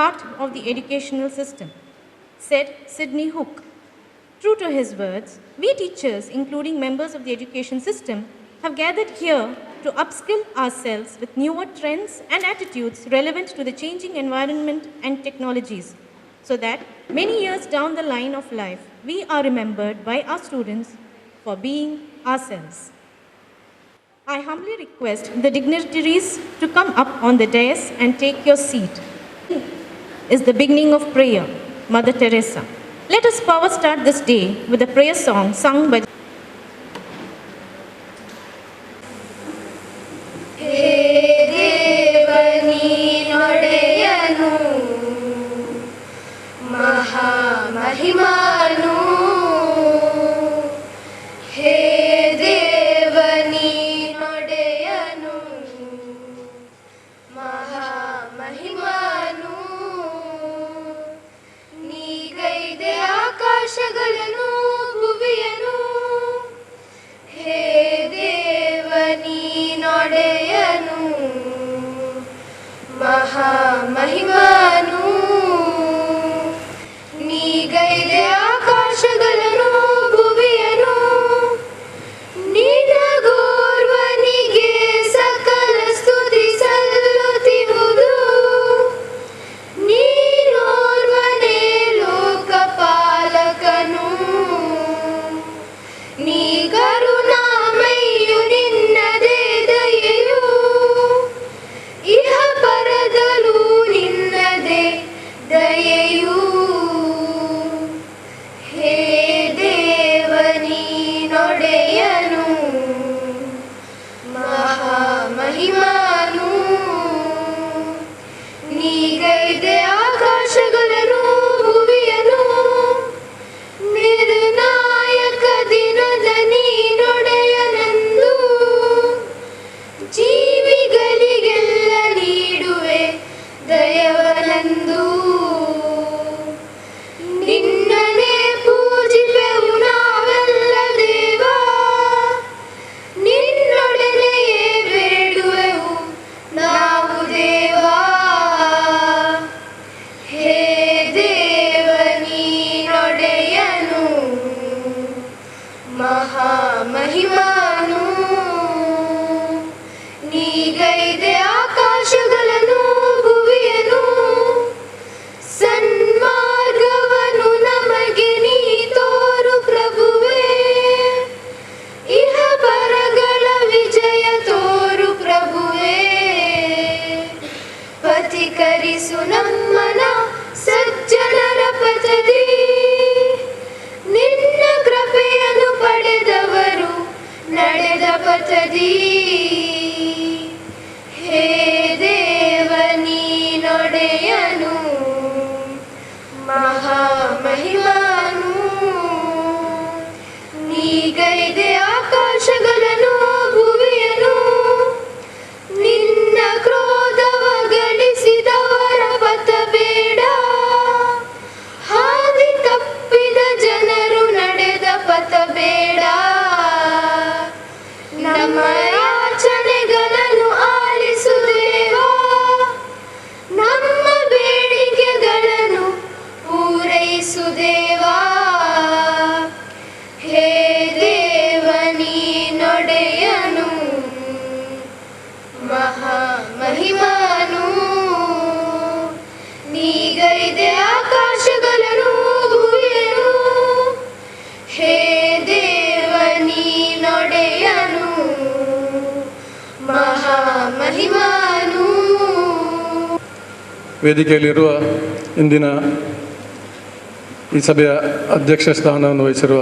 heart of the educational system, said Sidney Hook. True to his words, we teachers, including members of the education system, have gathered here to upskill ourselves with newer trends and attitudes relevant to the changing environment and technologies, so that many years down the line of life, we are remembered by our students for being ourselves. I humbly request the dignitaries to come up on the dais and take your seat. Is the beginning of prayer, Mother Teresa. Let us power start this day with a prayer song sung by ಮಹಿಮಾನು ಹೇ ದೇವನಿ ನೊಡೆಯನು ಮಹಿಮಾನು ನೀಗೈದೆ ಆಕಾಶಗಳನ್ನು ಭುವಿಯನು ಹೇ ದೇವನಿ ನೊಡೆಯನು ಮಹಿಮಾನು ನೀಗೈದೆ ಆಕಾಶಗಳನ್ನು ಭುವಿಯನು ನಿನಗೋರ್ವನಿಗೆ ಸಕಲ ಸ್ತುತಿ ಸಲ್ಲುತ್ತಿರುವುದು ನೀನೋರ್ವನೇ ಲೋಕಪಾಲಕನು ನೀ ಕರುಣಾಮಯಿಯು ನಿನ್ನದೇ ದಯೆಯು ಇಹ ಪರದಲು ನಿನ್ನದೇ ದಯೆಯು ಹೇ ದೇವನಿ ನೊಡೆಯನು ಮಹಿಮಾನು ನೀಗೈದೆ ಆಕಾಶಗಳನ್ನು ಭುವಿಯನು ನಿರ್ಣಾಯಕ ದಿನದ ನೀನೊಡೆಯನೆಂದು ಜೀವಿಗಳಿಗೆಲ್ಲ ನೀಡುವೆ ದಯವನೆಂದು ನಿನ್ನನೇ ಪೂಜಿಪೆವು ನಾವೆಲ್ಲ ದೇವ ನಿನ್ನೊಡನೆಯೇ ಬೇಡುವೆವು ನಾವು ದೇವ ಹೇ ದೇವನಿ ನೊಡೆಯನು ಮಹಿಮಾನು ನೀಗೈದೆ ಆಕಾಶಗಳನ್ನು ಭುವಿಯನು ಸನ್ಮಾರ್ಗವನು ನಮಗೆ ನೀ ತೋರು ಪ್ರಭುವೇ ಇಹ ಪರಗಳ ವಿಜಯ ತೋರು ಪ್ರಭುವೇ ಪಥಿಕರಿಸು ನಮ್ಮನ ಸಜ್ಜನರ ಪಥದಿ ನಿನ್ನ ಕೃಪೆಯನ್ನು ಪಡೆದವರು ನಡೆದ ಪಥದಿ ಹೇ ದೇವನಿ ನೊಡೆಯನು ಮಹಿಮಾನು ನೀಗೈದೆ ಆಕಾಶಗಳನ್ನು ಭುವಿಯನು ನಿನ್ನ ಕ್ರೋಧವ ಗಳಿಸಿದವರ ಪಥ ಬೇಡ ಹಾದಿ ತಪ್ಪಿದ ಜನರು ನಡೆದ ಪಥ ಬೇಡ ನಮ್ಮ ಯಾಚನೆಗಳನ್ನು ಆಲಿಸು ದೇವಾ ನಮ್ಮ ಬೇಡಿಕೆಗಳನ್ನು ಪೂರೈಸು ದೇವಾ ಹೇ ದೇವನಿ ನೊಡೆಯನು ಮಹಿಮಾನು ನೀಗೈದೆ ಆಕಾಶಗಳನ್ನು ಭುವಿಯನು ಹೇ ದೇವನಿ ನೊಡೆಯನು ಮಹಿಮಾನು. ವೇದಿಕೆಯಲ್ಲಿರುವ ಇಂದಿನ ಈ ಸಭೆಯ ಅಧ್ಯಕ್ಷ ಸ್ಥಾನವನ್ನು ವಹಿಸಿರುವ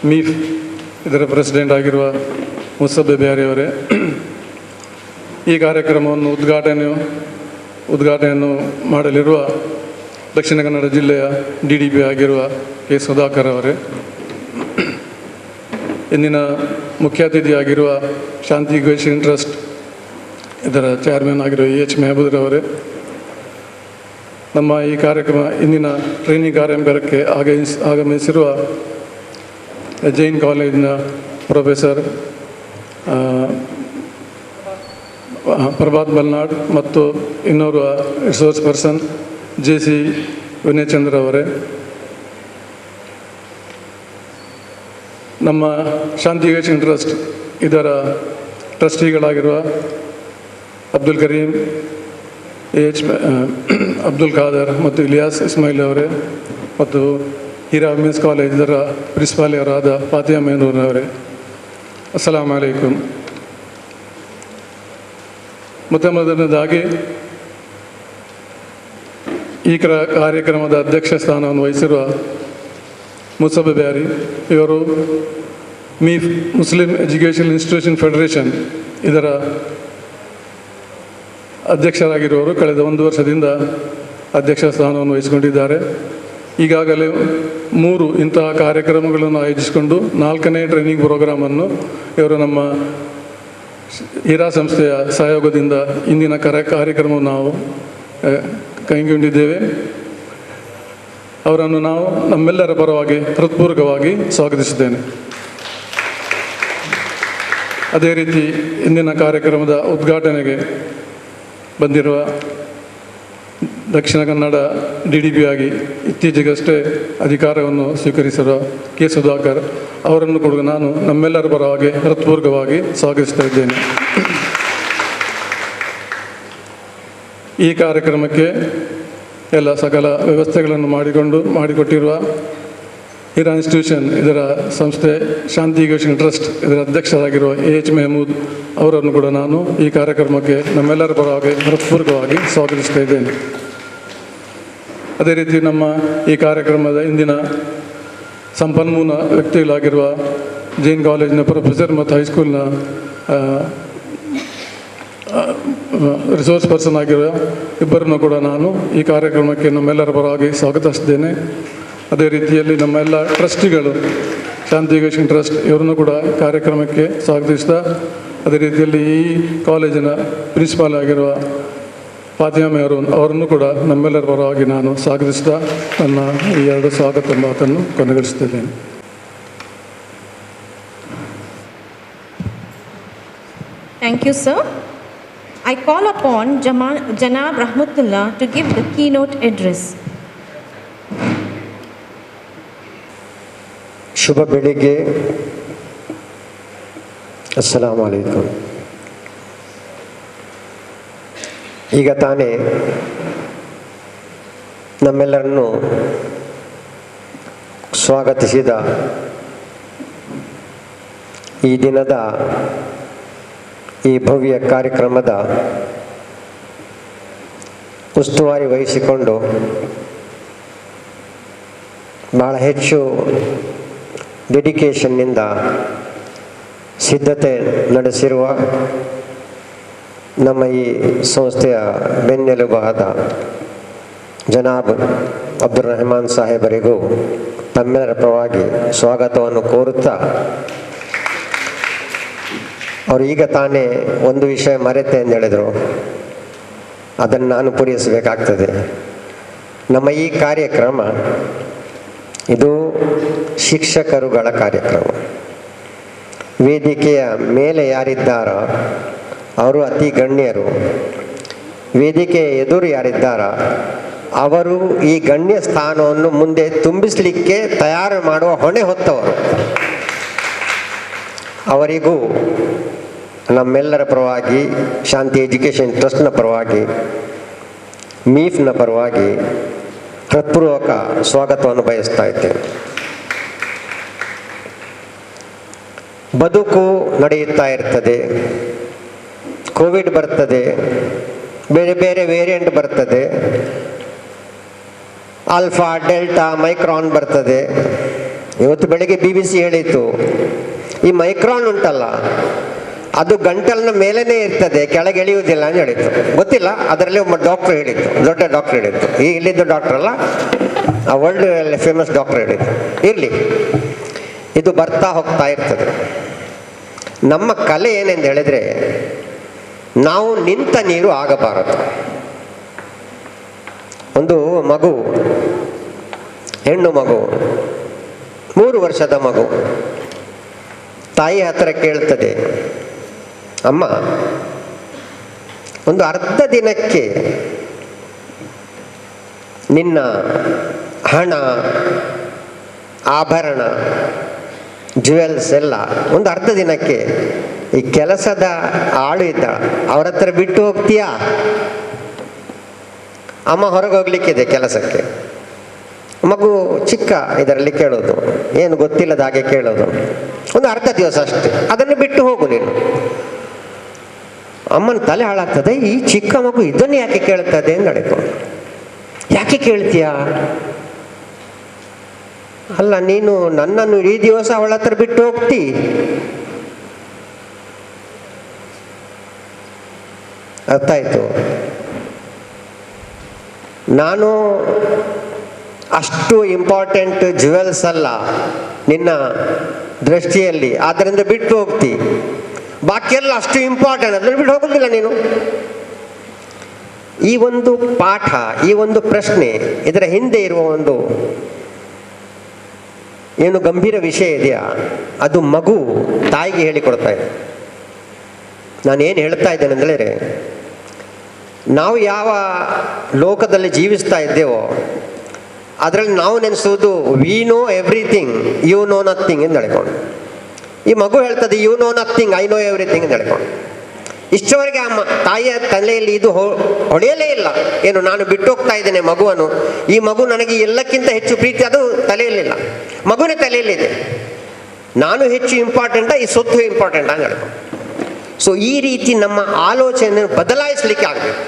ಮೀಫ್ ಇದರ ಪ್ರೆಸಿಡೆಂಟ್ ಆಗಿರುವ ಮುಸಬ್ಬೆ ಬ್ಯಾರಿಯವರೇ, ಈ ಕಾರ್ಯಕ್ರಮವನ್ನು ಉದ್ಘಾಟನೆಯನ್ನು ಮಾಡಲಿರುವ ದಕ್ಷಿಣ ಕನ್ನಡ ಜಿಲ್ಲೆಯ DDP ಆಗಿರುವ ಕೆ ಸುಧಾಕರ್ ಅವರೇ, ಇಂದಿನ ಮುಖ್ಯ ಅತಿಥಿಯಾಗಿರುವ ಶಾಂತಿ ಇಕ್ವೇಷನ್ ಟ್ರಸ್ಟ್ ಇದರ ಚೇರ್ಮನ್ ಆಗಿರುವ EH ಮೆಹಬೂದ್ರವರೇ, ನಮ್ಮ ಈ ಕಾರ್ಯಕ್ರಮ ಇಂದಿನ ಟ್ರೈನಿಂಗ್ ಕಾರ್ಯಕ್ರಮಕ್ಕೆ ಆಗಮಿಸಿರುವ ಜೈನ್ ಕಾಲೇಜಿನ ಪ್ರೊಫೆಸರ್ ಪ್ರಭಾತ್ ಮಲ್ನಾಡ್ ಮತ್ತು ಇನ್ನೋರ್ವ ರಿಸೋರ್ಸ್ ಪರ್ಸನ್ JC ವಿನಯಚಂದ್ರ ಅವರೇ, ನಮ್ಮ ಶಾಂತಿ ಎಜುಕೇಷನ್ ಟ್ರಸ್ಟ್ ಇದರ ಟ್ರಸ್ಟಿಗಳಾಗಿರುವ ಅಬ್ದುಲ್ ಕರೀಂ, ಅಬ್ದುಲ್ ಖಾದರ್ ಮತ್ತು ಇಲಿಯಾಸ್ ಇಸ್ಮಾಯಿಲ್ ಅವರೇ, ಮತ್ತು ಹೀರಾ ವುಮೆನ್ಸ್ ಕಾಲೇಜ್ ಇದರ ಪ್ರಿನ್ಸಿಪಾಲಿಯರಾದ ಫಾತಿಯಾ ಮೇನೂರ್ ಅವರೇ, ಅಸ್ಸಲಾಮು ಅಲೈಕುಂ. ಮೊದಲನೇದಾಗಿ ಈ ಕಾರ್ಯಕ್ರಮದ ಅಧ್ಯಕ್ಷ ಸ್ಥಾನವನ್ನು ವಹಿಸಿರುವ ಮುಸಬ್ ಬ್ಯಾರಿ ಇವರು ಮೀಫ್ ಮುಸ್ಲಿಂ ಎಜುಕೇಷನ್ ಇನ್ಸ್ಟಿಟ್ಯೂಷನ್ ಫೆಡರೇಷನ್ ಇದರ ಅಧ್ಯಕ್ಷರಾಗಿರುವವರು ಕಳೆದ 1 ವರ್ಷದಿಂದ ಅಧ್ಯಕ್ಷ ಸ್ಥಾನವನ್ನು ವಹಿಸಿಕೊಂಡಿದ್ದಾರೆ. ಈಗಾಗಲೇ 3 ಇಂತಹ ಕಾರ್ಯಕ್ರಮಗಳನ್ನು ಆಯೋಜಿಸಿಕೊಂಡು 4ನೇ ಟ್ರೈನಿಂಗ್ ಪ್ರೋಗ್ರಾಮನ್ನು ಇವರು ನಮ್ಮ ಹೀರಾ ಸಂಸ್ಥೆಯ ಸಹಯೋಗದಿಂದ ಇಂದಿನ ಕಾರ್ಯಕ್ರಮವನ್ನು ನಾವು ಕೈಗೊಂಡಿದ್ದೇವೆ. ಅವರನ್ನು ನಾವು ನಮ್ಮೆಲ್ಲರ ಪರವಾಗಿ ಹೃತ್ಪೂರ್ವಕವಾಗಿ ಸ್ವಾಗತಿಸಿದ್ದೇನೆ. ಅದೇ ರೀತಿ ಇಂದಿನ ಕಾರ್ಯಕ್ರಮದ ಉದ್ಘಾಟನೆಗೆ ಬಂದಿರುವ ದಕ್ಷಿಣ ಕನ್ನಡ DDP ಆಗಿ ಇತ್ತೀಚೆಗಷ್ಟೇ ಅಧಿಕಾರವನ್ನು ಸ್ವೀಕರಿಸಿರುವ K. ಸುಧಾಕರ್ ಅವರನ್ನು ಕೂಡ ನಾನು ನಮ್ಮೆಲ್ಲರ ಪರವಾಗಿ ಹೃತ್ಪೂರ್ವಕವಾಗಿ ಸ್ವಾಗತಿಸ್ತಾ ಇದ್ದೇನೆ. ಈ ಕಾರ್ಯಕ್ರಮಕ್ಕೆ ಎಲ್ಲ ಸಕಲ ವ್ಯವಸ್ಥೆಗಳನ್ನು ಮಾಡಿಕೊಟ್ಟಿರುವ ಹೀರಾ ಇನ್ಸ್ಟಿಟ್ಯೂಷನ್ ಇದರ ಸಂಸ್ಥೆ ಶಾಂತಿ ಎಜುಕೇಷನ್ ಟ್ರಸ್ಟ್ ಇದರ ಅಧ್ಯಕ್ಷರಾಗಿರುವ AH ಮೆಹಮೂದ್ ಅವರನ್ನು ಕೂಡ ನಾನು ಈ ಕಾರ್ಯಕ್ರಮಕ್ಕೆ ನಮ್ಮೆಲ್ಲರ ಪರವಾಗಿ ಹೃತ್ಪೂರ್ವಕವಾಗಿ ಸ್ವಾಗತಿಸ್ತಾ ಇದ್ದೇನೆ. ಅದೇ ರೀತಿ ನಮ್ಮ ಈ ಕಾರ್ಯಕ್ರಮದ ಇಂದಿನ ಸಂಪನ್ಮೂಲ ವ್ಯಕ್ತಿಗಳಾಗಿರುವ ಜೈನ್ ಕಾಲೇಜಿನ ಪ್ರೊಫೆಸರ್ ಮತ್ತು ಹೈಸ್ಕೂಲ್ನ ರಿಸೋರ್ಸ್ ಪರ್ಸನ್ ಆಗಿರುವ ಇಬ್ಬರನ್ನು ಕೂಡ ನಾನು ಈ ಕಾರ್ಯಕ್ರಮಕ್ಕೆ ನಮ್ಮೆಲ್ಲರ ಪರವಾಗಿ ಸ್ವಾಗತಿಸಿದ್ದೇನೆ. ಅದೇ ರೀತಿಯಲ್ಲಿ ನಮ್ಮೆಲ್ಲ ಟ್ರಸ್ಟಿಗಳು ಶಾಂತಿ ಎಜುಕೇಷನ್ ಟ್ರಸ್ಟ್ ಇವರನ್ನು ಕೂಡ ಕಾರ್ಯಕ್ರಮಕ್ಕೆ ಸ್ವಾಗತಿಸ್ತಾ, ಅದೇ ರೀತಿಯಲ್ಲಿ ಈ ಕಾಲೇಜಿನ ಪ್ರಿನ್ಸಿಪಾಲ್ ಆಗಿರುವ ಫಾತಿಮಾ ಮೇನೂರ್ ಅವರನ್ನು ಕೂಡ ನಮ್ಮೆಲ್ಲರ ಪರವಾಗಿ ನಾನು ಸ್ವಾಗತಿಸ್ತಾ ನನ್ನ ಈ 2 ಸ್ವಾಗತ ಮಾತನ್ನು ಕೊನೆಗೊಳಿಸುತ್ತಿದ್ದೇನೆ. Thank you, sir. I call upon Janab Rahmatullah to give the keynote address. ಶುಭ ಬೆಳಿಗ್ಗೆ. ಅಸ್ಸಲಾಮು ಅಲೈಕುಂ. ಈಗ ತಾನೇ ನಮ್ಮೆಲ್ಲರನ್ನು ಸ್ವಾಗತಿಸಿದ ಈ ದಿನದ ಈ ಭವ್ಯ ಕಾರ್ಯಕ್ರಮದ ಉಸ್ತುವಾರಿ ವಹಿಸಿಕೊಂಡು ಭಾಳ ಹೆಚ್ಚು ಡೆಡಿಕೇಷನ್ನಿಂದ ಸಿದ್ಧತೆ ನಡೆಸಿರುವ ನಮ್ಮ ಈ ಸಂಸ್ಥೆಯ ಬೆನ್ನೆಲುಬಾದ ಜನಾಬ್ ಅಬ್ದುಲ್ ರೆಹಮಾನ್ ಸಾಹೇಬರಿಗೂ ತಮ್ಮೆಲ್ಲರ ಪರವಾಗಿ ಸ್ವಾಗತವನ್ನು ಕೋರುತ್ತಾ, ಅವರು ಈಗ ತಾನೇ ಒಂದು ವಿಷಯ ಮರೆತೆ ಎಂದು ಹೇಳಿದರು, ಅದನ್ನು ನಾನು ಪೂರೈಸಬೇಕಾಗ್ತದೆ. ನಮ್ಮ ಈ ಕಾರ್ಯಕ್ರಮ ಇದು ಶಿಕ್ಷಕರುಗಳ ಕಾರ್ಯಕ್ರಮ. ವೇದಿಕೆಯ ಮೇಲೆ ಯಾರಿದ್ದಾರೋ ಅವರು ಅತಿ ಗಣ್ಯರು, ವೇದಿಕೆಯ ಎದುರು ಯಾರಿದ್ದಾರೋ ಅವರು ಈ ಗಣ್ಯ ಸ್ಥಾನವನ್ನು ಮುಂದೆ ತುಂಬಿಸಲಿಕ್ಕೆ ತಯಾರು ಮಾಡುವ ಹೊಣೆ ಹೊತ್ತವರು. ಅವರಿಗೂ ನಮ್ಮೆಲ್ಲರ ಪರವಾಗಿ, ಶಾಂತಿ ಎಜುಕೇಷನ್ ಟ್ರಸ್ಟ್ನ ಪರವಾಗಿ, ಮೀಫ್ನ ಪರವಾಗಿ ಹೃತ್ಪೂರ್ವಕ ಸ್ವಾಗತವನ್ನು ಬಯಸ್ತಾ ಇದ್ದೇನೆ. ಬದುಕು ನಡೆಯುತ್ತಾ ಇರ್ತದೆ, ಕೋವಿಡ್ ಬರ್ತದೆ, ಬೇರೆ ಬೇರೆ ವೇರಿಯಂಟ್ ಬರ್ತದೆ, ಆಲ್ಫಾ, ಡೆಲ್ಟಾ, ಮೈಕ್ರಾನ್ ಬರ್ತದೆ. ಇವತ್ತು ಬೆಳಗ್ಗೆ BBC ಹೇಳಿತ್ತು, ಈ ಮೈಕ್ರಾನ್ ಉಂಟಲ್ಲ ಅದು ಗಂಟಲಿನ ಮೇಲೇ ಇರ್ತದೆ, ಕೆಳಗೆ ಎಳೆಯುವುದಿಲ್ಲ ಅಂತ ಹೇಳಿತ್ತು. ಗೊತ್ತಿಲ್ಲ, ಅದರಲ್ಲಿ ಒಬ್ಬ ಡಾಕ್ಟ್ರ್ ಹೇಳಿತ್ತು, ದೊಡ್ಡ ಡಾಕ್ಟ್ರ್ ಹೇಳಿತ್ತು. ಈ ಇಲ್ಲಿದ್ದ ಡಾಕ್ಟ್ರ್ ಅಲ್ಲ, ಆ ವರ್ಲ್ಡ್ ಫೇಮಸ್ ಡಾಕ್ಟ್ರ್ ಹೇಳಿತ್ತು. ಇರಲಿ, ಇದು ಬರ್ತಾ ಹೋಗ್ತಾ ಇರ್ತದೆ. ನಮ್ಮ ಕಲೆ ಏನೆಂದು ಹೇಳಿದರೆ, ನಾವು ನಿಂತ ನೀರು ಆಗಬಾರದು. ಒಂದು ಮಗು, ಹೆಣ್ಣು ಮಗು, 3 ವರ್ಷದ ಮಗು ತಾಯಿ ಹತ್ರ ಕೇಳ್ತದೆ, ಅಮ್ಮ ಒಂದು ಅರ್ಧ ದಿನಕ್ಕೆ ನಿನ್ನ ಹಣ, ಆಭರಣ, ಜ್ಯುವೆಲ್ಸ್ ಎಲ್ಲ ಒಂದು ಅರ್ಧ ದಿನಕ್ಕೆ ಈ ಕೆಲಸದ ಆಳು ಇದ್ದ ಅವ್ರ ಹತ್ರ ಬಿಟ್ಟು ಹೋಗ್ತೀಯಾ? ಅಮ್ಮ ಹೊರಗೆ ಹೋಗ್ಲಿಕ್ಕಿದೆ ಕೆಲಸಕ್ಕೆ, ಮಗು ಚಿಕ್ಕ ಇದರಲ್ಲಿ ಕೇಳೋದು, ಏನು ಗೊತ್ತಿಲ್ಲದ ಹಾಗೆ ಕೇಳೋದು, ಒಂದು ಅರ್ಧ ದಿವಸ ಅಷ್ಟೇ, ಅದನ್ನು ಬಿಟ್ಟು ಹೋಗು ನೀನು. ಅಮ್ಮನ ತಲೆ ಹಾಳಾಗ್ತದೆ, ಈ ಚಿಕ್ಕ ಮಗು ಇದನ್ನು ಯಾಕೆ ಕೇಳ್ತದೆ ಅಂತ ನಡೆಕೊಂಡು. ಯಾಕೆ ಕೇಳ್ತೀಯಾ? ಅಲ್ಲ, ನೀನು ನನ್ನನ್ನು ಇಡೀ ದಿವಸ ಅವಳ ಹತ್ರ ಬಿಟ್ಟು ಹೋಗ್ತಿ, ಅರ್ಥ ಆಯ್ತು? ನಾನು ಅಷ್ಟು ಇಂಪಾರ್ಟೆಂಟ್ ಜ್ಯುವೆಲ್ಸ್ ಅಲ್ಲ ನಿನ್ನ ದೃಷ್ಟಿಯಲ್ಲಿ, ಆದ್ದರಿಂದ ಬಿಟ್ಟು ಹೋಗ್ತಿ. ಬಾಕಿಯೆಲ್ಲ ಅಷ್ಟು ಇಂಪಾರ್ಟೆಂಟ್, ಅದನ್ನು ಬಿಟ್ಟು ಹೋಗೋದಿಲ್ಲ ನೀನು. ಈ ಒಂದು ಪಾಠ, ಈ ಒಂದು ಪ್ರಶ್ನೆ, ಇದರ ಹಿಂದೆ ಇರುವ ಒಂದು ಏನು ಗಂಭೀರ ವಿಷಯ ಇದೆಯಾ, ಅದು ಮಗು ತಾಯಿಗೆ ಹೇಳಿಕೊಡ್ತಾ ಇದೆ. ನಾನೇನು ಹೇಳ್ತಾ ಇದ್ದೇನೆ ಅಂದರೆ, ನಾವು ಯಾವ ಲೋಕದಲ್ಲಿ ಜೀವಿಸ್ತಾ ಇದ್ದೇವೋ ಅದರಲ್ಲಿ ನಾವು ನೆನೆಸುವುದು we know everything, you know nothing ಎಂದು ಹೇಳ್ಕೊಂಡು. ಈ ಮಗು ಹೇಳ್ತದೆ you know nothing, I know everything ಎಂದು ಹೇಳ್ಕೊಂಡು. ಇಷ್ಟವರೆಗೆ ಆ ತಾಯಿಯ ತಲೆಯಲ್ಲಿ ಇದು ಹೊಳೆಯಲೇ ಇಲ್ಲ. ಏನು, ನಾನು ಬಿಟ್ಟು ಹೋಗ್ತಾ ಇದ್ದೇನೆ ಮಗುವನ್ನು, ಈ ಮಗು ನನಗೆ ಎಲ್ಲಕ್ಕಿಂತ ಹೆಚ್ಚು ಪ್ರೀತಿ, ಅದು ತಲೆಯಲ್ಲಿಲ್ಲ. ಮಗುವಿನ ತಲೆಯಲ್ಲಿದೆ, ನಾನು ಹೆಚ್ಚು ಇಂಪಾರ್ಟೆಂಟಾ, ಈ ಸೊತ್ತು ಇಂಪಾರ್ಟೆಂಟಾ ಅಂತ ಹೇಳ್ಕೊಂಡು. ಸೊ ಈ ರೀತಿ ನಮ್ಮ ಆಲೋಚನೆ ಬದಲಾಯಿಸಲಿಕ್ಕೆ ಆಗಬೇಕು.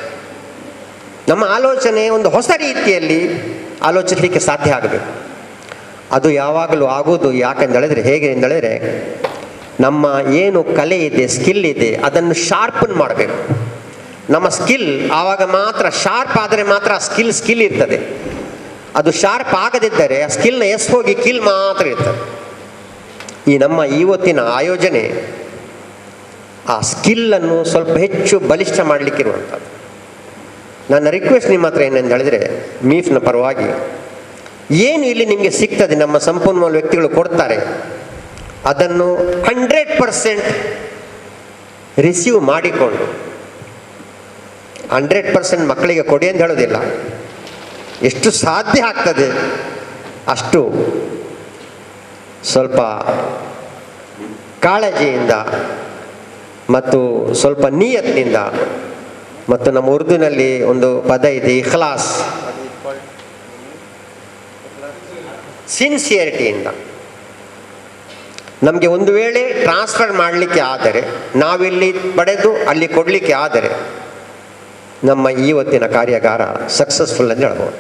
ನಮ್ಮ ಆಲೋಚನೆ ಒಂದು ಹೊಸ ರೀತಿಯಲ್ಲಿ ಆಲೋಚಿಸಲಿಕ್ಕೆ ಸಾಧ್ಯ ಆಗಬೇಕು. ಅದು ಯಾವಾಗಲೂ ಆಗೋದು ಯಾಕೆಂದೇಳಿದ್ರೆ, ಹೇಗೆ ಎಂದೇಳಿದ್ರೆ, ನಮ್ಮ ಏನು ಕಲೆ ಇದೆ, ಸ್ಕಿಲ್ ಇದೆ, ಅದನ್ನು ಶಾರ್ಪನ್ ಮಾಡಬೇಕು. ನಮ್ಮ ಸ್ಕಿಲ್ ಆವಾಗ ಮಾತ್ರ ಶಾರ್ಪ್ ಆದರೆ ಮಾತ್ರ ಆ ಸ್ಕಿಲ್ ಇರ್ತದೆ. ಅದು ಶಾರ್ಪ್ ಆಗದಿದ್ದರೆ ಆ ಸ್ಕಿಲ್ನ ಹೋಗಿ ಕಿಲ್ ಮಾತ್ರ ಇರ್ತದೆ. ಈ ನಮ್ಮ ಇವತ್ತಿನ ಆಯೋಜನೆ ಆ ಸ್ಕಿಲ್ಲನ್ನು ಸ್ವಲ್ಪ ಹೆಚ್ಚು ಬಲಿಷ್ಠ ಮಾಡಲಿಕ್ಕಿರುವಂಥದ್ದು. ನನ್ನ ರಿಕ್ವೆಸ್ಟ್ ನಿಮ್ಮ ಹತ್ರ ಏನೆಂದು ಹೇಳಿದರೆ, ಮೀಫ್ನ ಪರವಾಗಿ ಏನು ಇಲ್ಲಿ ನಿಮಗೆ ಸಿಗ್ತದೆ, ನಮ್ಮ ಸಂಪನ್ಮೂಲ ವ್ಯಕ್ತಿಗಳು ಕೊಡ್ತಾರೆ, ಅದನ್ನು 100% ರಿಸೀವ್ ಮಾಡಿಕೊಂಡು, 100% ಮಕ್ಕಳಿಗೆ ಕೊಡಿ ಅಂತ ಹೇಳೋದಿಲ್ಲ, ಎಷ್ಟು ಸಾಧ್ಯ ಆಗ್ತದೆ ಅಷ್ಟು ಸ್ವಲ್ಪ ಕಾಳಜಿಯಿಂದ ಮತ್ತು ಸ್ವಲ್ಪ ನಿಯತ್ನಿಂದ, ಮತ್ತು ನಮ್ಮ ಉರ್ದುನಲ್ಲಿ ಒಂದು ಪದ ಇದೆ, ಇಖ್ಲಾಸ್, ಸಿನ್ಸಿಯರಿಟಿಯಿಂದ ನಮಗೆ ಒಂದು ವೇಳೆ ಟ್ರಾನ್ಸ್ಫರ್ ಮಾಡಲಿಕ್ಕೆ ಆದರೆ, ನಾವಿಲ್ಲಿ ಪಡೆದು ಅಲ್ಲಿ ಕೊಡಲಿಕ್ಕೆ ಆದರೆ, ನಮ್ಮ ಇವತ್ತಿನ ಕಾರ್ಯಾಗಾರ ಸಕ್ಸಸ್ಫುಲ್ ಅಂತ ಹೇಳ್ಬೋದು.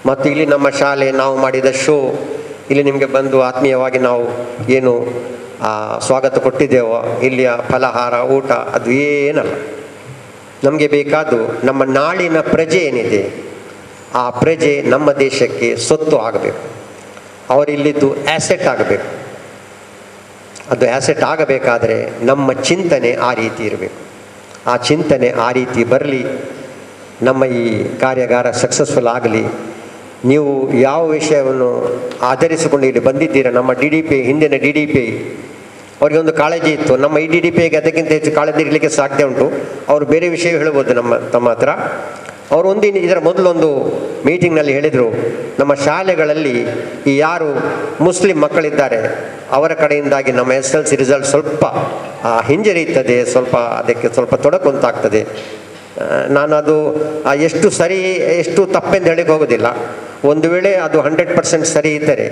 ಮತ್ತು ಇಲ್ಲಿ ನಮ್ಮ ಶಾಲೆ, ನಾವು ಮಾಡಿದ ಶೋ, ಇಲ್ಲಿ ನಿಮಗೆ ಬಂದು ಆತ್ಮೀಯವಾಗಿ ನಾವು ಏನು ಸ್ವಾಗತ ಕೊಟ್ಟಿದ್ದೇವೋ, ಇಲ್ಲಿಯ ಫಲಹಾರ, ಊಟ, ಅದು ಏನಲ್ಲ. ನಮಗೆ ಬೇಕಾದ್ದು ನಮ್ಮ ನಾಳಿನ ಪ್ರಜೆ ಏನಿದೆ, ಆ ಪ್ರಜೆ ನಮ್ಮ ದೇಶಕ್ಕೆ ಸೊತ್ತು ಆಗಬೇಕು, ಅವರಿಲ್ಲಿದ್ದು ಆ್ಯಸೆಟ್ ಆಗಬೇಕು. ಅದು ಆ್ಯಸೆಟ್ ಆಗಬೇಕಾದರೆ ನಮ್ಮ ಚಿಂತನೆ ಆ ರೀತಿ ಇರಬೇಕು. ಆ ಚಿಂತನೆ ಆ ರೀತಿ ಬರಲಿ, ನಮ್ಮ ಈ ಕಾರ್ಯಾಗಾರ ಸಕ್ಸಸ್ಫುಲ್ ಆಗಲಿ. ನೀವು ಯಾವ ವಿಷಯವನ್ನು ಆಧರಿಸಿಕೊಂಡು ಇಲ್ಲಿ ಬಂದಿದ್ದೀರಾ, ನಮ್ಮ DDP, ಹಿಂದಿನ DDP ಅವರಿಗೆ ಒಂದು ಕಾಳಜಿ ಇತ್ತು. ನಮ್ಮ ಈ DDPಗೆ ಅದಕ್ಕಿಂತ ಹೆಚ್ಚು ಕಾಳಜಿ ಇರಲಿಕ್ಕೆ ಸಾಧ್ಯ ಉಂಟು. ಅವರು ಬೇರೆ ವಿಷಯ ಹೇಳ್ಬೋದು ತಮ್ಮ ಹತ್ರ. ಅವರು ಇದರ ಮೊದಲೊಂದು ಮೀಟಿಂಗ್ನಲ್ಲಿ ಹೇಳಿದರು, ನಮ್ಮ ಶಾಲೆಗಳಲ್ಲಿ ಈ ಯಾರು ಮುಸ್ಲಿಂ ಮಕ್ಕಳಿದ್ದಾರೆ ಅವರ ಕಡೆಯಿಂದಾಗಿ ನಮ್ಮ SSLC ರಿಸಲ್ಟ್ ಸ್ವಲ್ಪ ಹಿಂಜರಿಯುತ್ತದೆ, ಅದಕ್ಕೆ ಸ್ವಲ್ಪ ತೊಡಕು ಉಂಟಾಗ್ತದೆ. ನಾನು ಅದು ಎಷ್ಟು ಸರಿ ಎಷ್ಟು ತಪ್ಪೆಂದು ಹೇಳಿಕ್ಕೆ ಹೋಗೋದಿಲ್ಲ. ಒಂದು ವೇಳೆ ಅದು 100% ಸರಿ ಇದ್ದರೆ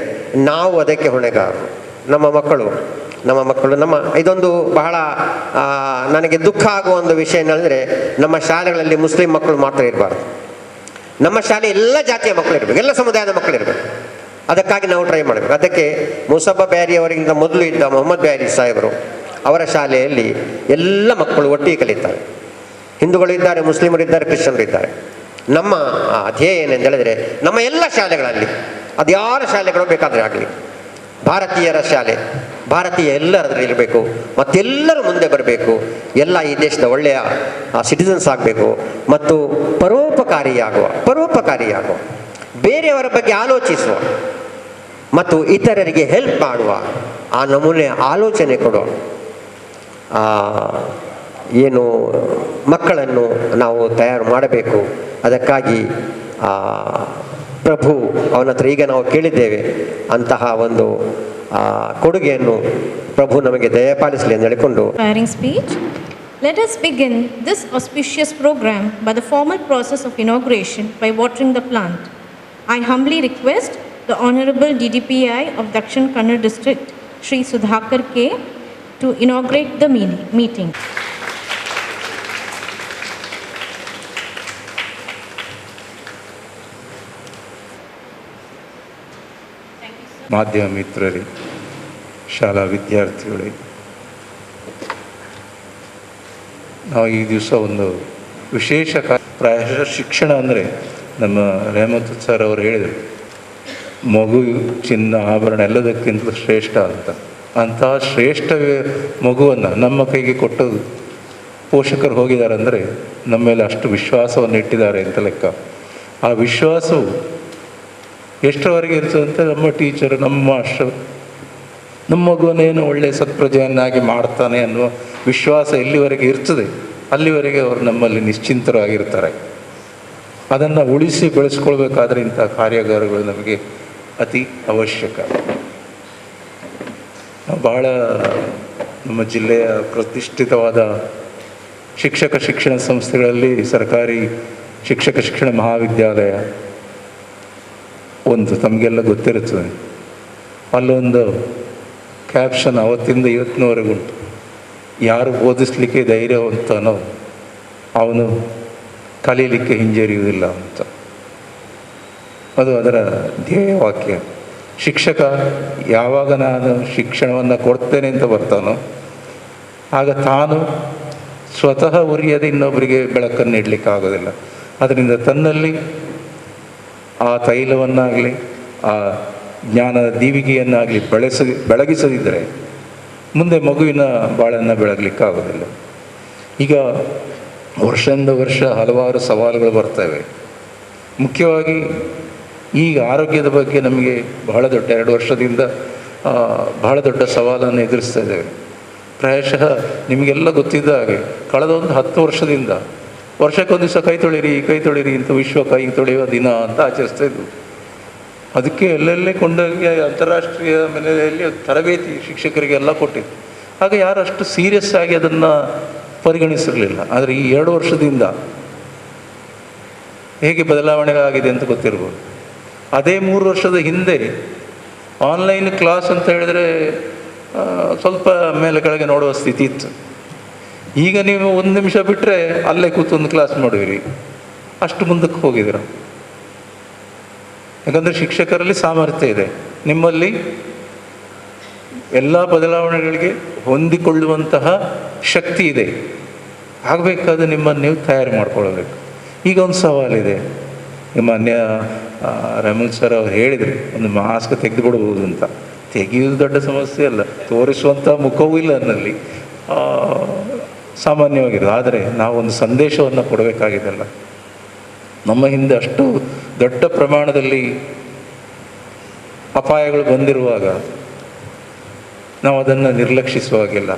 ನಾವು ಅದಕ್ಕೆ ಹೊಣೆಗಾರರು. ನಮ್ಮ ಮಕ್ಕಳು ಇದೊಂದು ಬಹಳ ನನಗೆ ದುಃಖ ಆಗುವ ಒಂದು ವಿಷಯ ಏನಂದರೆ, ನಮ್ಮ ಶಾಲೆಗಳಲ್ಲಿ ಮುಸ್ಲಿಂ ಮಕ್ಕಳು ಮಾತ್ರ ಇರಬಾರ್ದು. ನಮ್ಮ ಶಾಲೆ ಎಲ್ಲ ಜಾತಿಯ ಮಕ್ಕಳು ಇರಬೇಕು, ಎಲ್ಲ ಸಮುದಾಯದ ಮಕ್ಕಳು ಇರಬೇಕು. ಅದಕ್ಕಾಗಿ ನಾವು ಟ್ರೈ ಮಾಡಬೇಕು. ಅದಕ್ಕೆ ಮುಸಬ್ಬ ಬ್ಯಾರಿ ಅವರಿಗಿಂತ ಮೊದಲು ಇದ್ದ ಮೊಹಮ್ಮದ್ ಬ್ಯಾರಿ ಸಾಹೇಬರು ಅವರ ಶಾಲೆಯಲ್ಲಿ ಎಲ್ಲ ಮಕ್ಕಳು ಒಟ್ಟಿಗೆ ಕಲಿತಾರೆ. ಹಿಂದೂಗಳು ಇದ್ದಾರೆ, ಮುಸ್ಲಿಮರು ಇದ್ದಾರೆ, ಕ್ರಿಶ್ಚಿಯನ್ರು ಇದ್ದಾರೆ. ನಮ್ಮ ಧ್ಯೇಯ ಏನೆಂದು ಹೇಳಿದರೆ, ನಮ್ಮ ಎಲ್ಲ ಶಾಲೆಗಳಲ್ಲಿ, ಅದು ಯಾರ ಶಾಲೆಗಳು ಬೇಕಾದರೆ ಆಗಲಿ, ಭಾರತೀಯರ ಶಾಲೆ, ಭಾರತೀಯ ಎಲ್ಲರದ್ರಲ್ಲಿ ಇರಬೇಕು, ಮತ್ತೆಲ್ಲರೂ ಮುಂದೆ ಬರಬೇಕು, ಎಲ್ಲ ಈ ದೇಶದ ಒಳ್ಳೆಯ ಸಿಟಿಸನ್ಸ್ ಆಗಬೇಕು, ಮತ್ತು ಪರೋಪಕಾರಿಯಾಗುವ, ಬೇರೆಯವರ ಬಗ್ಗೆ ಆಲೋಚಿಸುವ ಮತ್ತು ಇತರರಿಗೆ ಹೆಲ್ಪ್ ಮಾಡುವ ಆ ನಮೂನೆ ಆಲೋಚನೆ ಕೊಡುವ ಏನು ಮಕ್ಕಳನ್ನು ನಾವು ತಯಾರು ಮಾಡಬೇಕು. ಅದಕ್ಕಾಗಿ ಪ್ರಭು ಅವನ ಹತ್ರ ಈಗ ನಾವು ಕೇಳಿದ್ದೇವೆ, ಅಂತಹ ಒಂದು ಕೊಡುಗೆಯನ್ನು ಪ್ರಭು ನಮಗೆ ದಯಪಾಲಿಸಲಿ ಎಂದು ಹೇಳಿಕೊಂಡು Inspiring speech. Let us begin this auspicious program by the formal process of inauguration by watering the plant. I humbly request the Honorable DDPI of Dakshin Kannada District, Shri Sudhakar K, to inaugurate the meeting. ಮಾಧ್ಯಮ ಮಿತ್ರರೇ, ಶಾಲಾ ವಿದ್ಯಾರ್ಥಿಗಳೇ, ನಾವು ಈ ದಿವಸ ಒಂದು ವಿಶೇಷ ಪ್ರಾಯಶಃ ಶಿಕ್ಷಣ ಅಂದರೆ ನಮ್ಮ ರೆಹಮತ್ ಸರ್ ಅವರು ಹೇಳಿದರು, ಮಗು ಚಿನ್ನ ಆಭರಣ ಎಲ್ಲದಕ್ಕಿಂತ ಶ್ರೇಷ್ಠ ಅಂತ. ಅಂತಹ ಶ್ರೇಷ್ಠ ಮಗುವನ್ನು ನಮ್ಮ ಕೈಗೆ ಕೊಟ್ಟದು ಪೋಷಕರು ಹೋಗಿದ್ದಾರೆ ಅಂದರೆ ನಮ್ಮ ಮೇಲೆ ಅಷ್ಟು ವಿಶ್ವಾಸವನ್ನು ಇಟ್ಟಿದ್ದಾರೆ ಅಂತ ಲೆಕ್ಕ. ಆ ವಿಶ್ವಾಸವು ಎಷ್ಟರವರೆಗೆ ಇರ್ತದಂತೆ ನಮ್ಮ ಟೀಚರ್, ನಮ್ಮ ಮಾಸ್ಟರ್ ನಮ್ಮ ಮಗುವನ್ನೇನು ಒಳ್ಳೆಯ ಸತ್ಪ್ರಜೆಯನ್ನಾಗಿ ಮಾಡ್ತಾನೆ ಅನ್ನುವ ವಿಶ್ವಾಸ ಎಲ್ಲಿವರೆಗೆ ಇರ್ತದೆ ಅಲ್ಲಿವರೆಗೆ ಅವರು ನಮ್ಮಲ್ಲಿ ನಿಶ್ಚಿಂತರಾಗಿರ್ತಾರೆ. ಅದನ್ನು ಉಳಿಸಿ ಬೆಳೆಸ್ಕೊಳ್ಬೇಕಾದ್ರೆ ಇಂಥ ಕಾರ್ಯಾಗಾರಗಳು ನಮಗೆ ಅತಿ ಅವಶ್ಯಕ. ಬಹಳ ನಮ್ಮ ಜಿಲ್ಲೆಯ ಪ್ರತಿಷ್ಠಿತವಾದ ಶಿಕ್ಷಣ ಸಂಸ್ಥೆಗಳಲ್ಲಿ ಸರ್ಕಾರಿ ಶಿಕ್ಷಣ ಮಹಾವಿದ್ಯಾಲಯ ಒಂದು ತಮಗೆಲ್ಲ ಗೊತ್ತಿರುತ್ತದೆ. ಅಲ್ಲೊಂದು ಕ್ಯಾಪ್ಷನ್ ಅವತ್ತಿಂದ ಇವತ್ತಿನವರೆಗೂ ಉಂಟು, ಯಾರು ಓದಿಸ್ಲಿಕ್ಕೆ ಧೈರ್ಯವಂತನೋ ಅವನು ಕಲೀಲಿಕ್ಕೆ ಹಿಂಜರಿಯುವುದಿಲ್ಲ ಅಂತ. ಅದು ಅದರ ಧ್ಯೇಯವಾಕ್ಯ. ಶಿಕ್ಷಕ ಯಾವಾಗ ನಾನು ಶಿಕ್ಷಣವನ್ನು ಕೊಡ್ತೇನೆ ಅಂತ ಬರ್ತಾನೋ ಆಗ ತಾನು ಸ್ವತಃ ಉರಿಯದೆ ಇನ್ನೊಬ್ಬರಿಗೆ ಬೆಳಕನ್ನು ನೀಡಲಿಕ್ಕಾಗೋದಿಲ್ಲ. ಅದರಿಂದ ತನ್ನಲ್ಲಿ ಆ ತೈಲವನ್ನಾಗಲಿ ಆ ಜ್ಞಾನದ ದೀವಿಗೆಯನ್ನಾಗಲಿ ಬೆಳಗಿಸದಿದ್ದರೆ ಮುಂದೆ ಮಗುವಿನ ಬಾಳನ್ನು ಬೆಳಗಲಿಕ್ಕಾಗೋದಿಲ್ಲ. ಈಗ ವರ್ಷದಿಂದ ವರ್ಷ ಹಲವಾರು ಸವಾಲುಗಳು ಬರ್ತವೆ. ಮುಖ್ಯವಾಗಿ ಈಗ ಆರೋಗ್ಯದ ಬಗ್ಗೆ ನಮಗೆ ಬಹಳ ದೊಡ್ಡ 2 ವರ್ಷದಿಂದ ಬಹಳ ದೊಡ್ಡ ಸವಾಲನ್ನು ಎದುರಿಸ್ತಾ ಇದ್ದೇವೆ. ಪ್ರಾಯಶಃ ನಿಮಗೆಲ್ಲ ಗೊತ್ತಿದ್ದ ಹಾಗೆ ಕಳೆದ ಒಂದು 10 ವರ್ಷದಿಂದ ವರ್ಷಕ್ಕೊಂದು ದಿವಸ ಕೈ ತೊಳಿರಿ ಅಂತ ವಿಶ್ವ ಕೈ ತೊಳೆಯುವ ದಿನ ಅಂತ ಆಚರಿಸ್ತಾ ಇದ್ವು. ಅದಕ್ಕೆ ಎಲ್ಲೆಲ್ಲೇ ಕೊಂಡೋಗಿ ಅಂತಾರಾಷ್ಟ್ರೀಯ ಮನೆಯಲ್ಲಿ ತರಬೇತಿ ಶಿಕ್ಷಕರಿಗೆಲ್ಲ ಕೊಟ್ಟಿದ್ದು. ಆಗ ಯಾರು ಅಷ್ಟು ಸೀರಿಯಸ್ ಆಗಿ ಅದನ್ನು ಪರಿಗಣಿಸಿರಲಿಲ್ಲ. ಆದರೆ ಈ 2 ವರ್ಷದಿಂದ ಹೇಗೆ ಬದಲಾವಣೆಗಳಾಗಿದೆ ಅಂತ ಗೊತ್ತಿರ್ಬೋದು. ಅದೇ 3 ವರ್ಷದ ಹಿಂದೆ ಆನ್ಲೈನ್ ಕ್ಲಾಸ್ ಅಂತ ಹೇಳಿದರೆ ಸ್ವಲ್ಪ ಮೇಲೆ ಕೆಳಗೆ ನೋಡುವ ಸ್ಥಿತಿ ಇತ್ತು. ಈಗ ನೀವು 1 ನಿಮಿಷ ಬಿಟ್ಟರೆ ಅಲ್ಲೇ ಕೂತು ಒಂದು ಕ್ಲಾಸ್ ಮಾಡುವಿರಿ, ಅಷ್ಟು ಮುಂದಕ್ಕೆ ಹೋಗಿದ್ದೀರ. ಯಾಕಂದರೆ ಶಿಕ್ಷಕರಲ್ಲಿ ಸಾಮರ್ಥ್ಯ ಇದೆ, ನಿಮ್ಮಲ್ಲಿ ಎಲ್ಲ ಬದಲಾವಣೆಗಳಿಗೆ ಹೊಂದಿಕೊಳ್ಳುವಂತಹ ಶಕ್ತಿ ಇದೆ. ಆಗಬೇಕಾದ್ರೆ ನಿಮ್ಮನ್ನು ನೀವು ತಯಾರು ಮಾಡ್ಕೊಳ್ಬೇಕು. ಈಗ ಒಂದು ಸವಾಲಿದೆ. ಮಾನ್ಯ ರಮಣ್ ಸರ್ ಅವ್ರು ಹೇಳಿದರು, ಒಂದು ಮಾಸ್ಕ್ ತೆಗೆದುಕೊಡ್ಬೋದು ಅಂತ. ತೆಗೆಯುವುದು ದೊಡ್ಡ ಸಮಸ್ಯೆ ಅಲ್ಲ, ತೋರಿಸುವಂಥ ಮುಖವೂ ಇಲ್ಲ ನನ್ನಲ್ಲಿ, ಸಾಮಾನ್ಯವಾಗಿರೋದು. ಆದರೆ ನಾವೊಂದು ಸಂದೇಶವನ್ನು ಕೊಡಬೇಕಾಗಿದೆಲ್ಲ. ನಮ್ಮ ಹಿಂದೆ ಅಷ್ಟು ದೊಡ್ಡ ಪ್ರಮಾಣದಲ್ಲಿ ಅಪಾಯಗಳು ಬಂದಿರುವಾಗ ನಾವು ಅದನ್ನು ನಿರ್ಲಕ್ಷಿಸುವಾಗಿಲ್ಲ.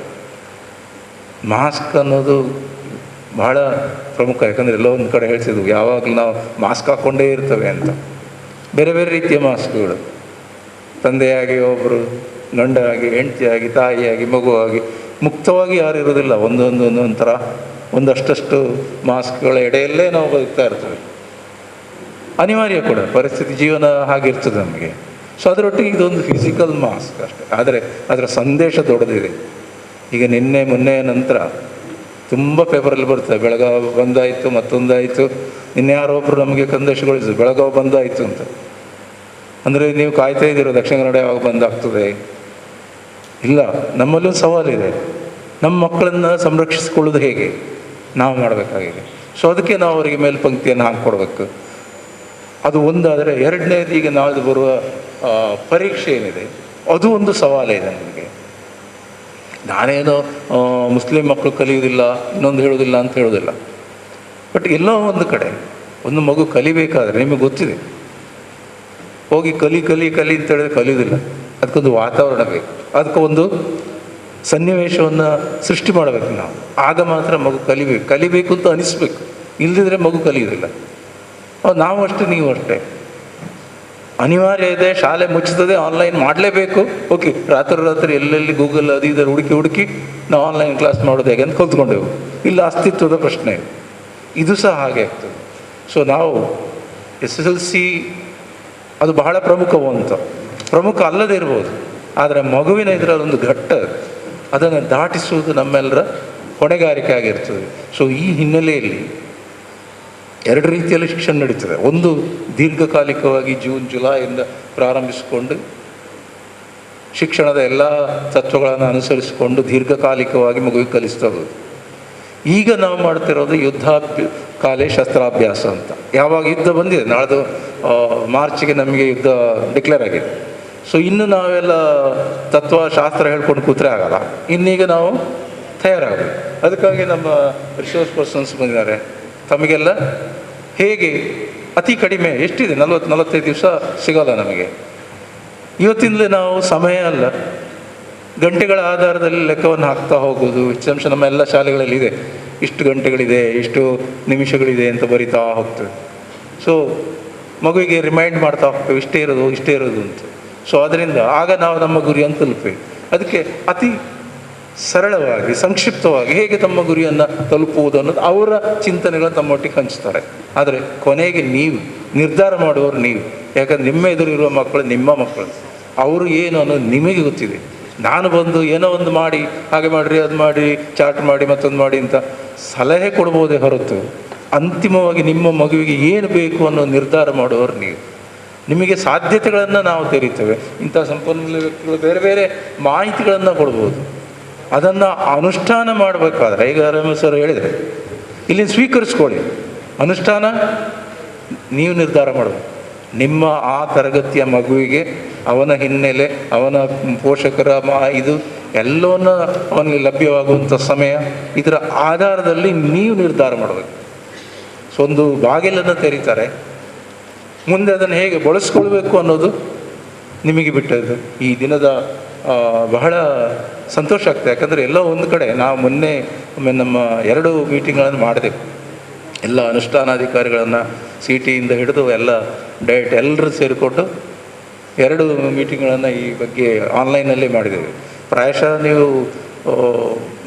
ಮಾಸ್ಕ್ ಅನ್ನೋದು ಬಹಳ ಪ್ರಮುಖ. ಯಾಕಂದರೆ ಎಲ್ಲೋ ಒಂದು ಕಡೆ ಹೇಳ್ತಿದ್ವು, ಯಾವಾಗಲೂ ನಾವು ಮಾಸ್ಕ್ ಹಾಕ್ಕೊಂಡೇ ಇರ್ತವೆ ಅಂತ. ಬೇರೆ ಬೇರೆ ರೀತಿಯ ಮಾಸ್ಕ್ಗಳು, ತಂದೆಯಾಗಿ ಒಬ್ಬರು, ಗಂಡಾಗಿ, ಹೆಂಡತಿಯಾಗಿ, ತಾಯಿಯಾಗಿ, ಮಗುವಾಗಿ ಮುಕ್ತವಾಗಿ ಯಾರು ಇರೋದಿಲ್ಲ. ಒಂದೊಂಥರ ಒಂದಷ್ಟು ಮಾಸ್ಕ್ಗಳ ಎಡೆಯಲ್ಲೇ ನಾವು ಬದುಕ್ತಾ ಇರ್ತೇವೆ. ಅನಿವಾರ್ಯ ಕೂಡ, ಪರಿಸ್ಥಿತಿ ಜೀವನ ಹಾಗಿರ್ತದೆ ನಮಗೆ. ಸೊ ಅದರೊಟ್ಟಿಗೆ ಇದೊಂದು ಫಿಸಿಕಲ್ ಮಾಸ್ಕ್ ಅಷ್ಟೇ. ಆದರೆ ಅದರ ಸಂದೇಶ ದೊಡ್ಡದಿದೆ. ಈಗ ನಿನ್ನೆ ಮೊನ್ನೆ ನಂತರ ತುಂಬ ಪೇಪರಲ್ಲಿ ಬರ್ತದೆ, ಬೆಳಗಾವಿ ಬಂದಾಯಿತು, ಮತ್ತೊಂದಾಯಿತು. ನಿನ್ನೆ ಯಾರೊಬ್ಬರು ನಮಗೆ ಸಂದೇಶಗೊಳಿಸಿದ್ರು, ಬೆಳಗಾವಿ ಬಂದಾಯಿತು ಅಂತ. ಅಂದರೆ ನೀವು ಕಾಯ್ತಾ ಇದ್ದೀರೋ ದಕ್ಷಿಣ ಕನ್ನಡ ಯಾವಾಗ ಬಂದಾಗ್ತದೆ? ಇಲ್ಲ, ನಮ್ಮಲ್ಲೂ ಸವಾಲಿದೆ. ನಮ್ಮ ಮಕ್ಕಳನ್ನು ಸಂರಕ್ಷಿಸಿಕೊಳ್ಳೋದು ಹೇಗೆ ನಾವು ಮಾಡಬೇಕಾಗಿದೆ. ಸೊ ಅದಕ್ಕೆ ನಾವು ಅವರಿಗೆ ಮೇಲ್ಪಂಕ್ತಿಯನ್ನು ಹಾಕಿಕೊಡ್ಬೇಕು. ಅದು ಒಂದಾದರೆ, ಎರಡನೇದು ಈಗ ನಾಳೆ ಬರುವ ಪರೀಕ್ಷೆ ಏನಿದೆ ಅದು ಒಂದು ಸವಾಲೇ ಇದೆ ನನಗೆ. ನಾನೇನೋ ಮುಸ್ಲಿಂ ಮಕ್ಕಳು ಕಲಿಯೋದಿಲ್ಲ, ಇನ್ನೊಂದು ಹೇಳೋದಿಲ್ಲ ಅಂತ ಹೇಳೋದಿಲ್ಲ. ಬಟ್ ಎಲ್ಲೋ ಒಂದು ಕಡೆ ಒಂದು ಮಗು ಕಲಿಬೇಕಾದ್ರೆ ನಿಮಗೆ ಗೊತ್ತಿದೆ, ಹೋಗಿ ಕಲಿ ಅಂತ ಹೇಳಿದ್ರೆ ಕಲಿಯೋದಿಲ್ಲ. ಅದಕ್ಕೊಂದು ವಾತಾವರಣ ಬೇಕು, ಅದಕ್ಕೊಂದು ಸನ್ನಿವೇಶವನ್ನು ಸೃಷ್ಟಿ ಮಾಡಬೇಕು ನಾವು. ಆಗ ಮಾತ್ರ ಮಗು ಕಲಿಬೇಕು ಅಂತ ಅನಿಸ್ಬೇಕು. ಇಲ್ಲದಿದ್ದರೆ ಮಗು ಕಲಿಯೋದಿಲ್ಲ. ನಾವು ಅಷ್ಟೇ, ನೀವು ಅಷ್ಟೇ. ಅನಿವಾರ್ಯ ಇದೆ, ಶಾಲೆ ಮುಚ್ಚುತ್ತದೆ, ಆನ್ಲೈನ್ ಮಾಡಲೇಬೇಕು. ಓಕೆ, ರಾತ್ರಿ ಎಲ್ಲೆಲ್ಲಿ ಗೂಗಲ್ ಅದು ಇದರ ಹುಡುಕಿ ನಾವು ಆನ್ಲೈನ್ ಕ್ಲಾಸ್ ಮಾಡೋದು ಹೇಗೆ ಅಂತ ಕಲ್ತ್ಕೊಂಡೆವು. ಇಲ್ಲ, ಅಸ್ತಿತ್ವದ ಪ್ರಶ್ನೆ ಇದು ಸಹ ಹಾಗೆ ಆಗ್ತದೆ. ಸೊ ನಾವು SSLC ಅದು ಬಹಳ ಪ್ರಮುಖ ಅಲ್ಲದೇ ಇರ್ಬೋದು, ಆದರೆ ಮಗುವಿನ ಇದರಲ್ಲೊಂದು ಘಟ್ಟ, ಅದನ್ನು ದಾಟಿಸುವುದು ನಮ್ಮೆಲ್ಲರ ಹೊಣೆಗಾರಿಕೆ ಆಗಿರ್ತದೆ. ಸೊ ಈ ಹಿನ್ನೆಲೆಯಲ್ಲಿ 2 ರೀತಿಯಲ್ಲಿ ಶಿಕ್ಷಣ ನಡೀತದೆ. ಒಂದು ದೀರ್ಘಕಾಲಿಕವಾಗಿ ಜೂನ್ ಜುಲೈಯಿಂದ ಪ್ರಾರಂಭಿಸಿಕೊಂಡು ಶಿಕ್ಷಣದ ಎಲ್ಲ ತತ್ವಗಳನ್ನು ಅನುಸರಿಸಿಕೊಂಡು ದೀರ್ಘಕಾಲಿಕವಾಗಿ ಮಗುವಿಗೆ ಕಲಿಸ್ತಾ ಹೋಗೋದು. ಈಗ ನಾವು ಮಾಡ್ತಿರೋದು ಯುದ್ಧಕಾಲೇ ಶಸ್ತ್ರಾಭ್ಯಾಸ ಅಂತ. ಯಾವಾಗ ಯುದ್ಧ ಬಂದಿದೆ, ನಾಳ್ದು ಮಾರ್ಚಿಗೆ ನಮಗೆ ಯುದ್ಧ ಡಿಕ್ಲೇರ್ ಆಗಿದೆ. ಸೊ ಇನ್ನು ನಾವೆಲ್ಲ ತತ್ವಶಾಸ್ತ್ರ ಹೇಳ್ಕೊಂಡು ಕೂತ್ರೆ ಆಗಲ್ಲ. ಇನ್ನೀಗ ನಾವು ತಯಾರಾಗಬೇಕು. ಅದಕ್ಕಾಗಿ ನಮ್ಮ ರಿಸೋರ್ಸ್ ಪರ್ಸನ್ಸ್ ಬಂದಿದ್ದಾರೆ. ತಮಗೆಲ್ಲ ಹೇಗೆ ಅತಿ ಕಡಿಮೆ ಎಷ್ಟಿದೆ, 40-45 ದಿವಸ ಸಿಗೋಲ್ಲ ನಮಗೆ. ಇವತ್ತಿಂದಲೇ ನಾವು ಸಮಯ ಅಲ್ಲ, ಗಂಟೆಗಳ ಆಧಾರದಲ್ಲಿ ಲೆಕ್ಕವನ್ನು ಹಾಕ್ತಾ ಹೋಗೋದು. ಹೆಚ್ಚಾಂಶ ನಮ್ಮ ಎಲ್ಲ ಶಾಲೆಗಳಲ್ಲಿ ಇದೆ, ಇಷ್ಟು ಗಂಟೆಗಳಿದೆ, ಇಷ್ಟು ನಿಮಿಷಗಳಿದೆ ಅಂತ ಬರಿತಾ ಹೋಗ್ತೇವೆ. ಸೊ ಮಗುವಿಗೆ ರಿಮೈಂಡ್ ಮಾಡ್ತಾ ಹೋಗ್ತೇವೆ, ಇಷ್ಟೇ ಇರೋದು ಅಂತ. ಸೊ ಅದರಿಂದ ಆಗ ನಾವು ನಮ್ಮ ಗುರಿಯನ್ನು ತಲುಪಬೇಕು. ಅದಕ್ಕೆ ಅತಿ ಸರಳವಾಗಿ ಸಂಕ್ಷಿಪ್ತವಾಗಿ ಹೇಗೆ ತಮ್ಮ ಗುರಿಯನ್ನು ತಲುಪುವುದು ಅನ್ನೋದು ಅವರ ಚಿಂತನೆಗಳನ್ನು ತಮ್ಮೊಟ್ಟಿಗೆ ಹಂಚ್ತಾರೆ. ಆದರೆ ಕೊನೆಗೆ ನೀವು ನಿರ್ಧಾರ ಮಾಡುವವರು ನೀವು. ಯಾಕಂದರೆ ನಿಮ್ಮ ಎದುರಿರುವ ಮಕ್ಕಳು ನಿಮ್ಮ ಮಕ್ಕಳು, ಅವರು ಏನು ಅನ್ನೋದು ನಿಮಗೆ ಗೊತ್ತಿದೆ. ನಾನು ಬಂದು ಏನೋ ಒಂದು ಮಾಡಿ, ಹಾಗೆ ಮಾಡಿರಿ, ಅದು ಮಾಡಿ, ಚಾರ್ಟ್ ಮಾಡಿ, ಮತ್ತೊಂದು ಮಾಡಿ ಅಂತ ಸಲಹೆ ಕೊಡ್ಬೋದೇ ಹೊರತು ಅಂತಿಮವಾಗಿ ನಿಮ್ಮ ಮಗುವಿಗೆ ಏನು ಬೇಕು ಅನ್ನೋ ನಿರ್ಧಾರ ಮಾಡುವವರು ನೀವು. ನಿಮಗೆ ಸಾಧ್ಯತೆಗಳನ್ನು ನಾವು ತೆರೀತೇವೆ. ಇಂಥ ಸಂಪನ್ಮೂಲ ವ್ಯಕ್ತಿಗಳು ಬೇರೆ ಬೇರೆ ಮಾಹಿತಿಗಳನ್ನು ಕೊಡ್ಬೋದು. ಅದನ್ನು ಅನುಷ್ಠಾನ ಮಾಡಬೇಕಾದ್ರೆ, ಈಗ ರಮೇಶ್ ಸರ್ ಹೇಳಿದರೆ, ಇಲ್ಲಿ ಸ್ವೀಕರಿಸ್ಕೊಳ್ಳಿ. ಅನುಷ್ಠಾನ ನೀವು ನಿರ್ಧಾರ ಮಾಡಬೇಕು. ನಿಮ್ಮ ಆ ತರಗತಿಯ ಮಗುವಿಗೆ ಅವನ ಹಿನ್ನೆಲೆ, ಅವನ ಪೋಷಕರ ಇದು ಎಲ್ಲವನ್ನ ಅವನಿಗೆ ಲಭ್ಯವಾಗುವಂಥ ಸಮಯ, ಇದರ ಆಧಾರದಲ್ಲಿ ನೀವು ನಿರ್ಧಾರ ಮಾಡಬೇಕು. ಸೊ ಒಂದು ಬಾಗಿಲನ್ನು ತೆರೀತಾರೆ, ಮುಂದೆ ಅದನ್ನು ಹೇಗೆ ಬಳಸ್ಕೊಳ್ಬೇಕು ಅನ್ನೋದು ನಿಮಗೆ ಬಿಟ್ಟದ್ದು. ಈ ದಿನದ ಬಹಳ ಸಂತೋಷ ಆಗ್ತದೆ. ಯಾಕಂದರೆ ಎಲ್ಲೋ ಒಂದು ಕಡೆ ನಾವು ಮೊನ್ನೆ ಒಮ್ಮೆ ನಮ್ಮ 2 ಮೀಟಿಂಗ್ಗಳನ್ನು ಮಾಡಿದೆವು. ಎಲ್ಲ ಅನುಷ್ಠಾನಾಧಿಕಾರಿಗಳನ್ನು CTಯಿಂದ ಹಿಡಿದು ಎಲ್ಲ ಡೈರೆಕ್ಟ್ ಎಲ್ಲರೂ ಸೇರಿಕೊಂಡು 2 ಮೀಟಿಂಗ್ಗಳನ್ನು ಈ ಬಗ್ಗೆ ಆನ್ಲೈನಲ್ಲೇ ಮಾಡಿದ್ದೇವೆ. ಪ್ರಾಯಶಃ ನೀವು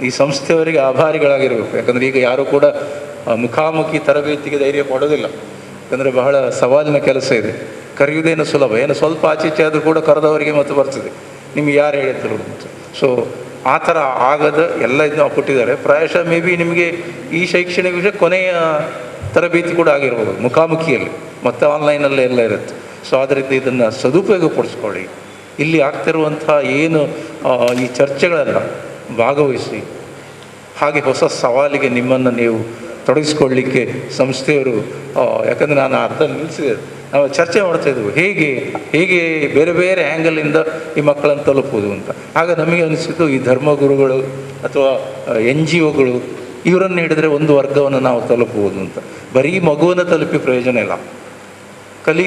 ಈ ಸಂಸ್ಥೆಯವರಿಗೆ ಆಭಾರಿಗಳಾಗಿರಬೇಕು. ಯಾಕಂದರೆ ಈಗ ಯಾರೂ ಕೂಡ ಮುಖಾಮುಖಿ ತರಬೇತಿಗೆ ಧೈರ್ಯ ಕೊಡೋದಿಲ್ಲ. ಯಾಕಂದರೆ ಬಹಳ ಸವಾಲಿನ ಕೆಲಸ ಇದೆ. ಕರೆಯುವುದೇನು ಸುಲಭ, ಏನು ಸ್ವಲ್ಪ ಆಚೀಚೆ ಆದರೂ ಕೂಡ ಕರೆದವರಿಗೆ ಮತ್ತು ಬರ್ತದೆ, ನಿಮಗೆ ಯಾರು ಹೇಳಿದ್ರು ಅಂತ. ಸೊ ಆ ಥರ ಆಗದ ಎಲ್ಲ ಇದನ್ನು ಕೊಟ್ಟಿದ್ದಾರೆ. ಪ್ರಾಯಶಃ ಮೇ ಬಿ ನಿಮಗೆ ಈ ಶೈಕ್ಷಣಿಕ ವಿಷಯ ಕೊನೆಯ ತರಬೇತಿ ಕೂಡ ಆಗಿರ್ಬೋದು ಮುಖಾಮುಖಿಯಲ್ಲಿ, ಮತ್ತು ಆನ್ಲೈನಲ್ಲೇ ಎಲ್ಲ ಇರುತ್ತೆ. ಸೊ ಆದ್ದರಿಂದ ಇದನ್ನು ಸದುಪಯೋಗಪಡಿಸ್ಕೊಳ್ಳಿ. ಇಲ್ಲಿ ಆಗ್ತಿರುವಂಥ ಏನು ಈ ಚರ್ಚೆಗಳೆಲ್ಲ ಭಾಗವಹಿಸಿ, ಹಾಗೆ ಹೊಸ ಸವಾಲಿಗೆ ನಿಮ್ಮನ್ನು ನೀವು ತೊಡಗಿಸ್ಕೊಳ್ಳಿಕ್ಕೆ ಸಂಸ್ಥೆಯವರು, ಯಾಕಂದರೆ ನಾನು ಅರ್ಧ ನಿಲ್ಲಿಸಿದೆ, ನಾವು ಚರ್ಚೆ ಮಾಡ್ತಾಯಿದ್ವು ಹೇಗೆ ಬೇರೆ ಬೇರೆ ಆ್ಯಂಗಲಿಂದ ಈ ಮಕ್ಕಳನ್ನು ತಲುಪುವುದು ಅಂತ. ಆಗ ನಮಗೆ ಅನಿಸಿದ್ದು, ಈ ಧರ್ಮಗುರುಗಳು ಅಥವಾ NGOಗಳು ಇವರನ್ನು ಹಿಡಿದ್ರೆ ಒಂದು ವರ್ಗವನ್ನು ನಾವು ತಲುಪುವುದು ಅಂತ. ಬರೀ ಮಗುವನ್ನು ತಲುಪಿ ಪ್ರಯೋಜನ ಇಲ್ಲ. ಕಲಿ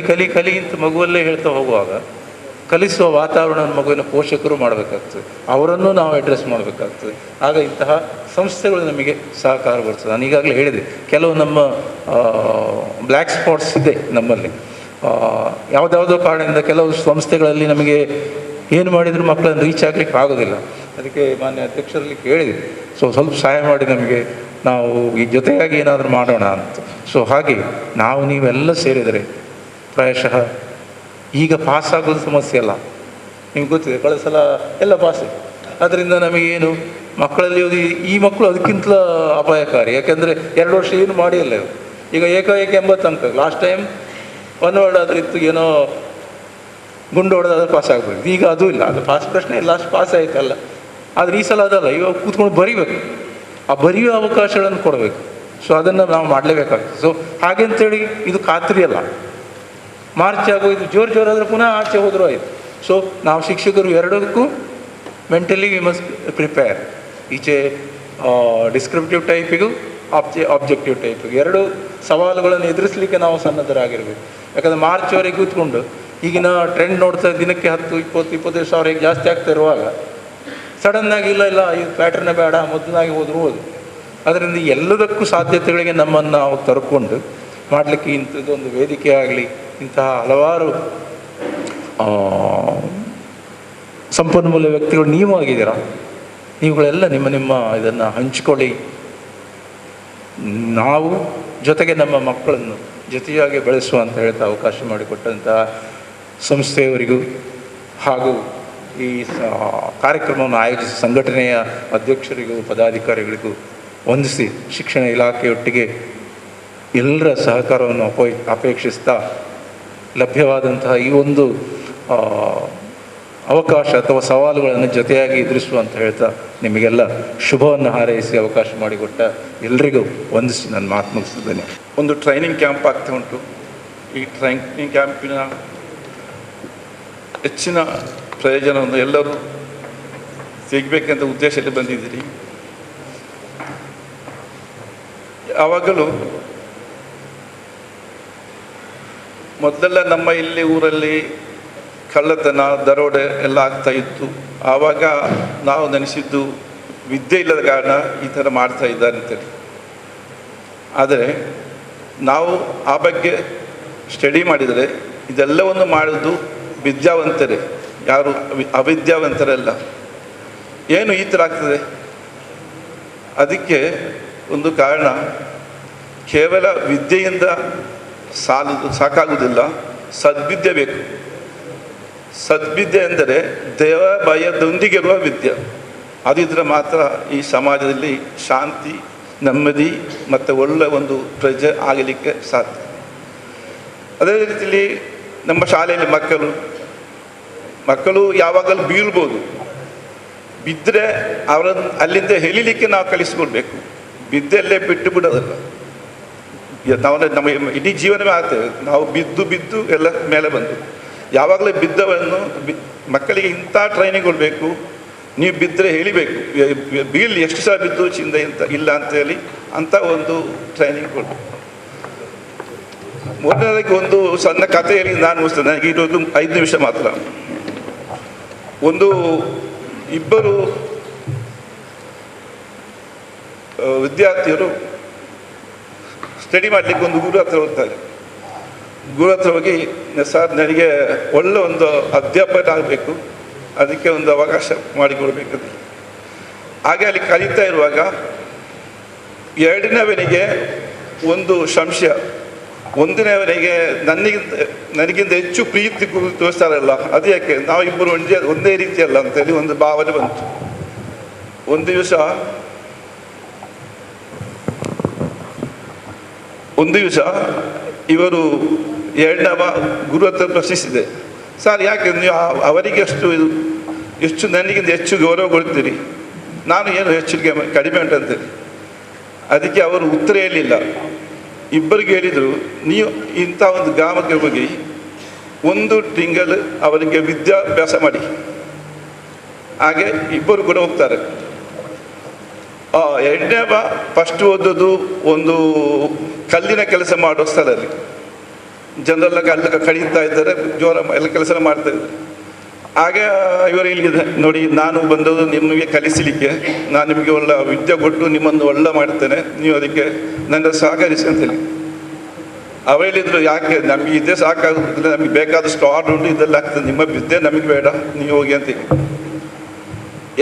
ಅಂತ ಮಗುವಲ್ಲೇ ಹೇಳ್ತಾ ಹೋಗುವಾಗ ಕಲಿಸುವ ವಾತಾವರಣ ಮಗುವಿನ ಪೋಷಕರು ಮಾಡಬೇಕಾಗ್ತದೆ, ಅವರನ್ನು ನಾವು ಅಡ್ರೆಸ್ ಮಾಡಬೇಕಾಗ್ತದೆ. ಆಗ ಇಂತಹ ಸಂಸ್ಥೆಗಳು ನಮಗೆ ಸಹಕಾರ ಬರ್ತದೆ. ನಾನು ಈಗಾಗಲೇ ಹೇಳಿದೆ, ಕೆಲವು ನಮ್ಮ ಬ್ಲ್ಯಾಕ್ ಸ್ಪಾಟ್ಸ್ ಇದೆ ನಮ್ಮಲ್ಲಿ. ಯಾವುದ್ಯಾವುದೋ ಕಾರಣದಿಂದ ಕೆಲವು ಸಂಸ್ಥೆಗಳಲ್ಲಿ ನಮಗೆ ಏನು ಮಾಡಿದರೂ ಮಕ್ಕಳನ್ನು ರೀಚ್ ಆಗಲಿಕ್ಕೆ ಆಗೋದಿಲ್ಲ. ಅದಕ್ಕೆ ಮಾನ್ಯ ಅಧ್ಯಕ್ಷರಲ್ಲಿ ಕೇಳಿದೆ, ಸೊ ಸ್ವಲ್ಪ ಸಹಾಯ ಮಾಡಿ ನಮಗೆ, ನಾವು ಈ ಜೊತೆಯಾಗಿ ಏನಾದರೂ ಮಾಡೋಣ ಅಂತ. ಸೊ ಹಾಗೆ ನಾವು ನೀವೆಲ್ಲ ಸೇರಿದರೆ ಪ್ರಾಯಶಃ ಈಗ ಪಾಸಾಗೋದು ಸಮಸ್ಯೆ ಅಲ್ಲ. ನಿಮ್ಗೆ ಗೊತ್ತಿದೆ, ಕಳೆದ ಸಲ ಎಲ್ಲ ಪಾಸೆ. ಅದರಿಂದ ನಮಗೇನು ಮಕ್ಕಳಲ್ಲಿ ಈ ಮಕ್ಕಳು ಅದಕ್ಕಿಂತಲೂ ಅಪಾಯಕಾರಿ. ಯಾಕೆಂದರೆ 2 ವರ್ಷ ಏನು ಮಾಡಿಲ್ಲ ಇವರು. ಈಗ ಏಕಾಏಕಿ 80 ಅಂಕ. ಲಾಸ್ಟ್ ಟೈಮ್ 1 ವರ್ಡ್ ಆದ್ರೆ ಇತ್ತು, ಏನೋ ಗುಂಡು ಹೊಡೆದಾದ್ರೆ ಪಾಸ್ ಆಗ್ಬೋದು. ಈಗ ಅದು ಇಲ್ಲ, ಅದು ಪಾಸ್ ಪ್ರಶ್ನೆ ಲಾಸ್ಟ್ ಪಾಸ್ ಆಯ್ತಲ್ಲ. ಆದರೆ ಈ ಸಲ ಅದಲ್ಲ, ಇವಾಗ ಕೂತ್ಕೊಂಡು ಬರೀಬೇಕು. ಆ ಬರೆಯುವ ಅವಕಾಶಗಳನ್ನು ಕೊಡಬೇಕು. ಸೊ ಅದನ್ನು ನಾವು ಮಾಡಲೇಬೇಕಾಗ್ತದೆ. ಸೊ ಹಾಗೆ ಅಂತೇಳಿ ಇದು ಖಾತ್ರಿ ಅಲ್ಲ. ಮಾರ್ಚ್ ಆಗೋದು ಜೋರಾದರೆ ಪುನಃ ಆಚೆ ಹೋದರೂ ಆಯಿತು. ಸೊ ನಾವು ಶಿಕ್ಷಕರು ಎರಡಕ್ಕೂ ಮೆಂಟಲಿ ವಿ ಮಸ್ಟ್ ಪ್ರಿಪೇರ್. ಈಚೆ ಡಿಸ್ಕ್ರಿಪ್ಟಿವ್ ಟೈಪಿಗೂ ಆಬ್ಜೆಕ್ಟಿವ್ ಟೈಪಿಗೂ 2 ಸವಾಲುಗಳನ್ನು ಎದುರಿಸಲಿಕ್ಕೆ ನಾವು ಸನ್ನದ್ಧರಾಗಿರಬೇಕು. ಯಾಕಂದರೆ ಮಾರ್ಚ್ವರೆಗೆ ಕೂತ್ಕೊಂಡು ಈಗಿನ ಟ್ರೆಂಡ್ ನೋಡ್ತಾ ದಿನಕ್ಕೆ 10, 20, 25 ಸಾವಿರ ಜಾಸ್ತಿ ಆಗ್ತಾ ಇರುವಾಗ ಸಡನ್ನಾಗಿ ಇಲ್ಲ ಈ ಪ್ಯಾಟ್ರನ್ನೇ ಬೇಡ ಮೊದಲಾಗಿ ಹೋದರೂ ಹೋದು. ಅದರಿಂದ ಎಲ್ಲದಕ್ಕೂ ಸಾಧ್ಯತೆಗಳಿಗೆ ನಮ್ಮನ್ನು ನಾವು ತರ್ಕೊಂಡು ಮಾಡಲಿಕ್ಕೆ ಇಂಥದ್ದೊಂದು ವೇದಿಕೆ ಆಗಲಿ, ಇಂತಹ ಹಲವಾರು ಸಂಪನ್ಮೂಲ ವ್ಯಕ್ತಿಗಳು ನೀವು ಆಗಿದ್ದೀರಾ. ನೀವುಗಳೆಲ್ಲ ನಿಮ್ಮ ಇದನ್ನು ಹಂಚ್ಕೊಳ್ಳಿ. ನಾವು ಜೊತೆಗೆ ನಮ್ಮ ಮಕ್ಕಳನ್ನು ಜೊತೆಯಾಗಿ ಬೆಳೆಸುವ ಅಂತ ಹೇಳ್ತಾ ಅವಕಾಶ ಮಾಡಿಕೊಟ್ಟಂತಹ ಸಂಸ್ಥೆಯವರಿಗೂ ಹಾಗೂ ಈ ಕಾರ್ಯಕ್ರಮವನ್ನು ಆಯೋಜಿಸಿದ ಸಂಘಟನೆಯ ಅಧ್ಯಕ್ಷರಿಗೂ ಪದಾಧಿಕಾರಿಗಳಿಗೂ ವಂದಿಸಿ, ಶಿಕ್ಷಣ ಇಲಾಖೆಯೊಟ್ಟಿಗೆ ಎಲ್ಲರ ಸಹಕಾರವನ್ನು ಅಪೇಕ್ಷಿಸ್ತಾ ಲಭ್ಯವಾದಂತಹ ಈ ಒಂದು ಅವಕಾಶ ಅಥವಾ ಸವಾಲುಗಳನ್ನು ಜೊತೆಯಾಗಿ ಎದುರಿಸುವ ಅಂತ ಹೇಳ್ತಾ ನಿಮಗೆಲ್ಲ ಶುಭವನ್ನು ಹಾರೈಸಿ ಅವಕಾಶ ಮಾಡಿಕೊಟ್ಟ ಎಲ್ಲರಿಗೂ ವಂದಿಸಿ ನಾನು ಮಾತು ಮುಗಿಸಿದ್ದೇನೆ. ಒಂದು ಟ್ರೈನಿಂಗ್ ಕ್ಯಾಂಪ್ ಆಗ್ತಾ ಉಂಟು. ಈ ಟ್ರೈನಿಂಗ್ ಕ್ಯಾಂಪಿನ ಹೆಚ್ಚಿನ ಪ್ರಯೋಜನವನ್ನು ಎಲ್ಲರೂ ಸಿಗಬೇಕಂತ ಉದ್ದೇಶದಲ್ಲಿ ಬಂದಿದ್ದೀರಿ. ಯಾವಾಗಲೂ ಮೊದಲೆಲ್ಲ ನಮ್ಮ ಇಲ್ಲಿ ಊರಲ್ಲಿ ಕಳ್ಳತನ, ದರೋಡೆ ಎಲ್ಲ ಆಗ್ತಾ ಇತ್ತು. ಆವಾಗ ನಾವು ನೆನೆಸಿದ್ದು ವಿದ್ಯೆ ಇಲ್ಲದ ಕಾರಣ ಈ ಥರ ಮಾಡ್ತಾ ಇದ್ದಾರೆ ಅಂತೇಳಿ. ಆದರೆ ನಾವು ಆ ಬಗ್ಗೆ ಸ್ಟಡಿ ಮಾಡಿದರೆ ಇದೆಲ್ಲವನ್ನು ಮಾಡೋದು ವಿದ್ಯಾವಂತರೇ, ಯಾರು ಅವಿದ್ಯಾವಂತರಲ್ಲ. ಏನು ಈ ಥರ ಆಗ್ತದೆ? ಅದಕ್ಕೆ ಒಂದು ಕಾರಣ, ಕೇವಲ ವಿದ್ಯೆಯಿಂದ ಸಾಕಾಗುವುದಿಲ್ಲ, ಸದ್ವಿದ್ಯೆ ಬೇಕು. ಸದ್ವಿದ್ಯೆ ಎಂದರೆ ದೇವ ಭಯದೊಂದಿಗಿರುವ ವಿದ್ಯೆ. ಅದಿದ್ದರೆ ಮಾತ್ರ ಈ ಸಮಾಜದಲ್ಲಿ ಶಾಂತಿ, ನೆಮ್ಮದಿ ಮತ್ತು ಒಳ್ಳೆಯ ಒಂದು ಪ್ರಜೆ ಆಗಲಿಕ್ಕೆ ಸಾಧ್ಯ. ಅದೇ ರೀತಿಯಲ್ಲಿ ನಮ್ಮ ಶಾಲೆಯಲ್ಲಿ ಮಕ್ಕಳು ಯಾವಾಗಲೂ ಬೀಳ್ಬೋದು. ಬಿದ್ದರೆ ಅವರನ್ನು ಅಲ್ಲಿಂದ ಎಳಿಲಿಕ್ಕೆ ನಾವು ಕಲಿಸ್ಕೊಡ್ಬೇಕು. ಬಿದ್ದಲ್ಲೇ ಬಿಟ್ಟು ಬಿಡೋದಲ್ಲ. ನಾವು ನಮ್ಮ ಇಡೀ ಜೀವನವೇ ಆಗ್ತೇವೆ, ನಾವು ಬಿದ್ದು ಎಲ್ಲ ಮೇಲೆ ಬಂದು. ಯಾವಾಗಲೂ ಬಿದ್ದವನ್ನು ಮಕ್ಕಳಿಗೆ ಇಂಥ ಟ್ರೈನಿಂಗ್ ಕೊಡಬೇಕು. ನೀವು ಬಿದ್ದರೆ ಹೇಳಿಬೇಕು, ಬೀಳಿ ಎಷ್ಟು ಸಲ ಬಿದ್ದು ಚಿಂತೆ ಇಲ್ಲ ಅಂತೇಳಿ ಅಂಥ ಒಂದು ಟ್ರೈನಿಂಗ್ ಕೊಡಬೇಕು. ಮೊದಲನೇದಾಗಿ ಒಂದು ಸಣ್ಣ ಕಥೆ ಹೇಳಿ ನಾನು ಮುಗಿಸ್ತೇನೆ. ನನಗೆ ಇರೋದು 5 ನಿಮಿಷ ಮಾತ್ರ. ಇಬ್ಬರು ವಿದ್ಯಾರ್ಥಿಯರು ಸ್ಟಡಿ ಮಾಡಲಿಕ್ಕೆ ಒಂದು ಗುರು ಹತ್ರ ಹೋಗ್ತಾರೆ. ಗುರು ಹತ್ರ ಹೋಗಿ, ಸರ್ ನನಗೆ ಒಳ್ಳೆ ಒಂದು ಅಧ್ಯಾಪಕ ಆಗಬೇಕು, ಅದಕ್ಕೆ ಒಂದು ಅವಕಾಶ ಮಾಡಿಕೊಡ್ಬೇಕಂತ. ಹಾಗೆ ಅಲ್ಲಿ ಕಲಿತಾ ಇರುವಾಗ ಎರಡನೇವನಿಗೆ ಒಂದು ಸಂಶಯ. ಒಂದನೇವನಿಗೆ ನನಗಿಂತ ಹೆಚ್ಚು ಪ್ರೀತಿ ತೋರಿಸ್ತಾರಲ್ಲ, ಅದು ಯಾಕೆ? ನಾವು ಇಬ್ಬರು ಒಂದೇ ರೀತಿಯಲ್ಲ ಅಂತೇಳಿ ಒಂದು ಭಾವನೆ ಬಂತು. ಒಂದು ದಿವಸ ಇವರು ಎರಡನೇವ ಗುರು ಹತ್ರ ಪ್ರಶ್ನಿಸಿದೆ, ಸರ್ ಯಾಕೆ ನೀವು ಅವರಿಗೆ ಎಷ್ಟು ನನಗಿಂತ ಹೆಚ್ಚು ಗೌರವ ಕೊಡ್ತೀರಿ, ನಾನು ಏನು ಹೆಚ್ಚು ಕಡಿಮೆ ಉಂಟಂತೇಳಿ. ಅದಕ್ಕೆ ಅವರು ಉತ್ತರ ಹೇಳಲಿಲ್ಲ. ಇಬ್ಬರಿಗೆ ಹೇಳಿದರು, ನೀವು ಇಂಥ ಒಂದು ಗ್ರಾಮಕ್ಕೆ ಹೋಗಿ 1 ತಿಂಗಳು ಅವರಿಗೆ ವಿದ್ಯಾಭ್ಯಾಸ ಮಾಡಿ. ಹಾಗೆ ಇಬ್ಬರು ಕೂಡ ಹೋಗ್ತಾರೆ. ಎರಡನೇವ ಫಸ್ಟ್ ಓದೋದು ಒಂದು ಕಲ್ಲಿನ ಕೆಲಸ ಮಾಡೋ ಸ್ಥಳದಲ್ಲಿ. ಜನರೆಲ್ಲ ಕಲ್ಲ ಕಡಿತಾ ಇದ್ದಾರೆ, ಜೋರ ಎಲ್ಲ ಕೆಲಸ ಮಾಡ್ತಾ ಇದ್ದಾರೆ. ಆಗ ಇವರು ಹೇಳಿದೆ, ನೋಡಿ ನಾನು ಬಂದದ್ದು ನಿಮಗೆ ಕಲಿಸಲಿಕ್ಕೆ, ನಾನು ನಿಮಗೆ ಒಳ್ಳೆ ವಿದ್ಯೆ ಕೊಟ್ಟು ನಿಮ್ಮನ್ನು ಒಳ್ಳೆ ಮಾಡ್ತೇನೆ, ನೀವು ಅದಕ್ಕೆ ನನ್ನ ಸಹಕರಿಸಿ ಅಂತೇಳಿ. ಅವ್ರು ಹೇಳಿದರು, ಯಾಕೆ ನಮಗೆ ಇದೇ ಸಾಕಾಗುತ್ತಿಲ್ಲ, ನಮಗೆ ಬೇಕಾದಷ್ಟು ಆರ್ಡ್ರ್ ಉಂಟು, ಇದೆಲ್ಲ ಆಗ್ತದೆ, ನಿಮ್ಮ ವಿದ್ಯೆ ನಮಗೆ ಬೇಡ, ನೀವು ಹೋಗಿ ಅಂತೇಳಿ.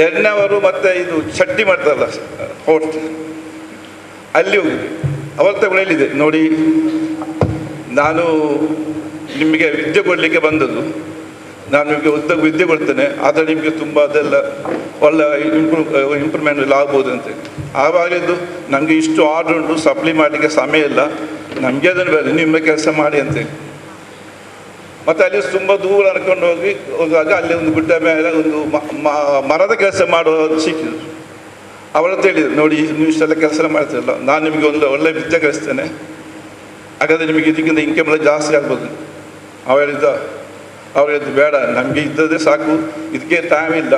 ಎರಡನೇವರು ಮತ್ತೆ ಇದು ಚಟ್ನಿ ಮಾಡ್ತಾರಲ್ಲ ಹೋಟ್, ಅಲ್ಲಿ ಹೋಗಿದ್ದೆ. ಅವರ ತಗೊಂಡು ಹೇಳಿದೆ, ನೋಡಿ ನಾನು ನಿಮಗೆ ವಿದ್ಯೆ ಕೊಡಲಿಕ್ಕೆ ಬಂದದ್ದು, ನಾನು ನಿಮಗೆ ವಿದ್ಯೆ ಕೊಡ್ತೇನೆ, ಆದರೆ ನಿಮಗೆ ತುಂಬ ಅದೆಲ್ಲ ಒಳ್ಳೆ ಇಂಪ್ರೂವ್ಮೆಂಟ್ ಎಲ್ಲ ಆಗ್ಬೋದು ಅಂತೇಳಿ. ಆವಾಗಲಿದ್ದು ನಮಗೆ ಇಷ್ಟು ಆರ್ಡ್ರ್ ಉಂಟು, ಸಪ್ಲೈ ಮಾಡಲಿಕ್ಕೆ ಸಮಯ ಇಲ್ಲ, ನಮಗೆ ಅದನ್ನು ಬೇಡ, ನಿಮ್ಮ ಕೆಲಸ ಮಾಡಿ ಅಂತೇಳಿ. ಮತ್ತು ಅಲ್ಲಿ ತುಂಬ ದೂರ ನಡ್ಕೊಂಡು ಹೋಗುವಾಗ ಅಲ್ಲಿ ಒಂದು ಗುಡ್ಡ ಮೇಲೆ ಒಂದು ಮರದ ಕೆಲಸ ಮಾಡುವ ಸಿಕ್ಕಿದ್ರು. ಅವರದ್ದು ಹೇಳಿದ್ರು, ನೋಡಿ ನೀವು ಇಷ್ಟೆಲ್ಲ ಕೆಲಸ ಮಾಡ್ತಿರಲ್ಲ, ನಾನು ನಿಮಗೆ ಒಳ್ಳೆ ವಿದ್ಯೆ ಕಲಿಸ್ತೇನೆ, ಹಾಗಾದರೆ ನಿಮಗೆ ಇದಕ್ಕಿಂತ ಇನ್ಕಮ್ ಎಲ್ಲ ಜಾಸ್ತಿ ಆಗ್ಬೋದು. ಅವ್ರು ಹೇಳಿದ್ದು ಬೇಡ, ನಮಗೆ ಇದ್ದದೇ ಸಾಕು, ಇದಕ್ಕೆ ಟೈಮ್ ಇಲ್ಲ,